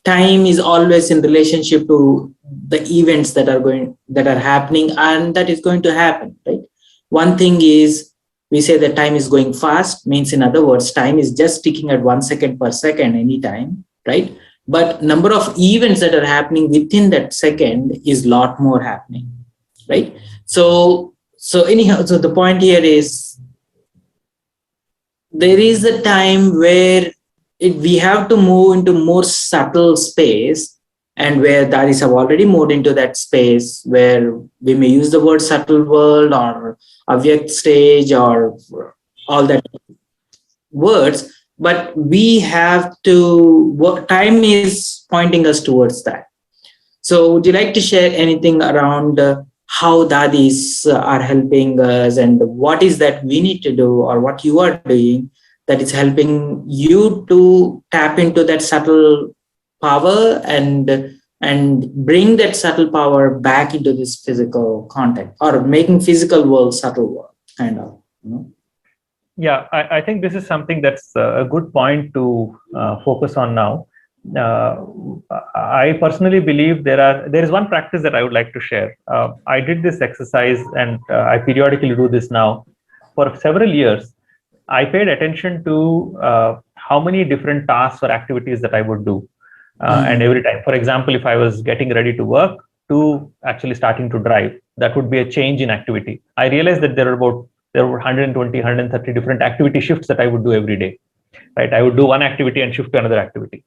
Speaker 1: Time is always in relationship to the events that are happening and that is going to happen, right? One thing is, we say that time is going fast, means in other words, time is just ticking at 1 second per second anytime, right? But number of events that are happening within that second is a lot more happening, right? So anyhow, so the point here is, there is a time where we have to move into more subtle space, and where Dadis have already moved into that space where we may use the word subtle world or Avyak stage or all that words, but we have to, time is pointing us towards that. So would you like to share anything around how Dadis are helping us, and what is that we need to do, or what you are doing that is helping you to tap into that subtle power and bring that subtle power back into this physical contact, or making physical world subtle world, kind of,
Speaker 2: Yeah, I think this is something that's a good point to focus on now. Uh, I personally believe there is one practice that I would like to share. I did this exercise, and I periodically do this now. For several years, I paid attention to how many different tasks or activities that I would do. And every time, for example, if I was getting ready to work to actually starting to drive, that would be a change in activity. I realized that there were 120, 130 different activity shifts that I would do every day, right? I would do one activity and shift to another activity.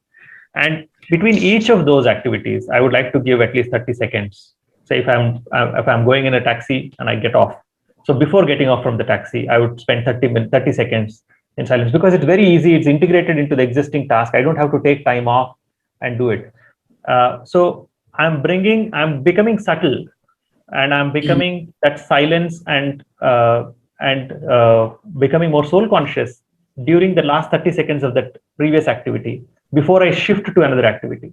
Speaker 2: And between each of those activities, I would like to give at least 30 seconds. Say if I'm going in a taxi and I get off. So before getting off from the taxi, I would spend 30 seconds in silence, because it's very easy. It's integrated into the existing task. I don't have to take time off and do it. So I'm becoming subtle, and I'm becoming that silence and becoming more soul conscious during the last 30 seconds of that previous activity before I shift to another activity.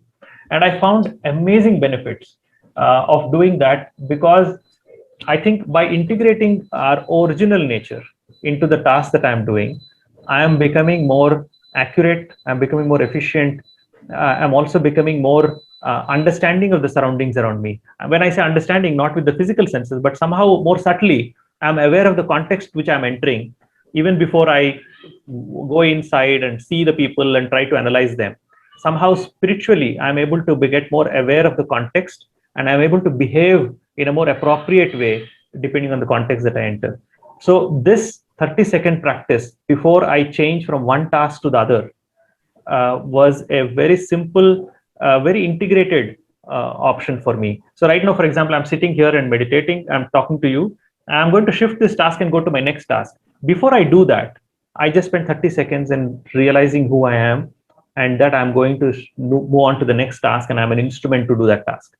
Speaker 2: And I found amazing benefits of doing that, because I think by integrating our original nature into the task that I'm doing, I am becoming more accurate, I'm becoming more efficient, I'm also becoming more understanding of the surroundings around me. And when I say understanding, not with the physical senses, but somehow more subtly, I'm aware of the context which I'm entering, even before I go inside and see the people and try to analyze them. Somehow spiritually, I'm able to get more aware of the context, and I'm able to behave in a more appropriate way depending on the context that I enter. So this 30-second practice before I change from one task to the other was a very simple, very integrated option for me. So right now, for example, I'm sitting here and meditating, I'm talking to you, I'm going to shift this task and go to my next task. Before I do that, I just spend 30 seconds in realizing who I am, and that I'm going to move on to the next task, and I'm an instrument to do that task.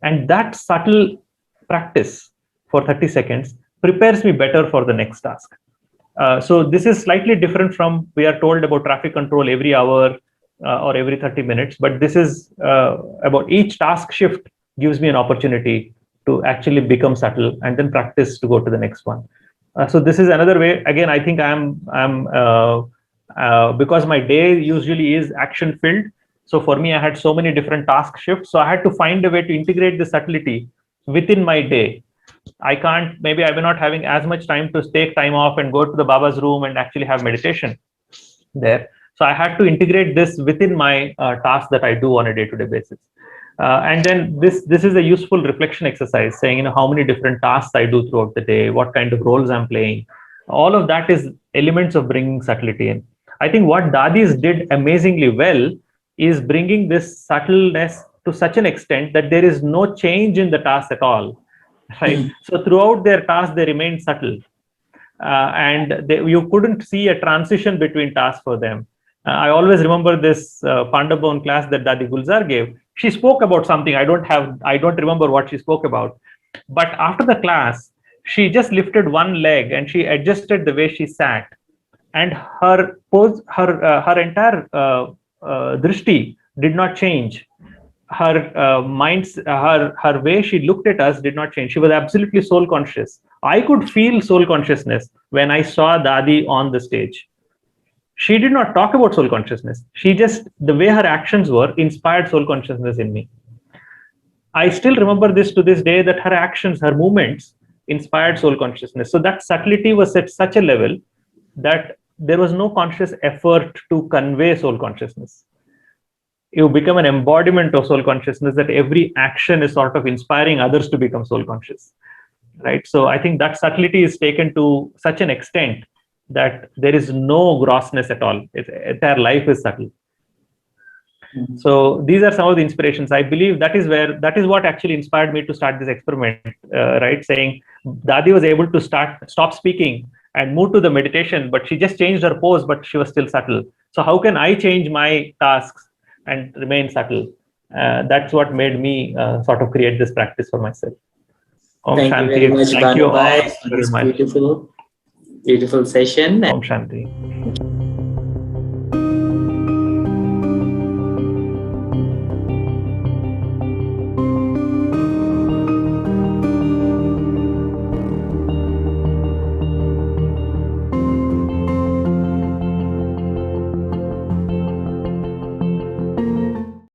Speaker 2: And that subtle practice for 30 seconds prepares me better for the next task. So this is slightly different from, we are told about traffic control every hour or every 30 minutes, but this is about each task shift gives me an opportunity to actually become subtle and then practice to go to the next one. So this is another way. Again, I think I'm because my day usually is action filled. So for me, I had so many different task shifts. So I had to find a way to integrate the subtlety within my day. Maybe I may not having as much time to take time off and go to the Baba's room and actually have meditation there. So I had to integrate this within my tasks that I do on a day-to-day basis. And then this is a useful reflection exercise, saying, how many different tasks I do throughout the day, what kind of roles I'm playing. All of that is elements of bringing subtlety in. I think what Dadis did amazingly well is bringing this subtleness to such an extent that there is no change in the task at all. Right. So throughout their task, they remained subtle, and you couldn't see a transition between tasks for them. I always remember this Pandabon class that Dadi Gulzar gave. She spoke about something. I don't remember what she spoke about. But after the class, she just lifted one leg and she adjusted the way she sat, and her pose, her entire drishti did not change. Her her way she looked at us did not change. She was absolutely soul conscious. I could feel soul consciousness when I saw Dadi on the stage. She did not talk about soul consciousness. She just, the way her actions were, inspired soul consciousness in me. I still remember this to this day, that her actions, her movements inspired soul consciousness. So that subtlety was at such a level that there was no conscious effort to convey soul consciousness. You become an embodiment of soul consciousness, that every action is sort of inspiring others to become soul conscious, right? So I think that subtlety is taken to such an extent that there is no grossness at all. Entire life is subtle. So these are some of the inspirations. I believe that is what actually inspired me to start this experiment, right? Saying Dadi was able to stop speaking and move to the meditation, but she just changed her pose, but she was still subtle. So how can I change my tasks and remain subtle? That's what made me sort of create this practice for myself.
Speaker 1: Thank you very much, Bhanu, for this beautiful session.
Speaker 2: Om Shanti.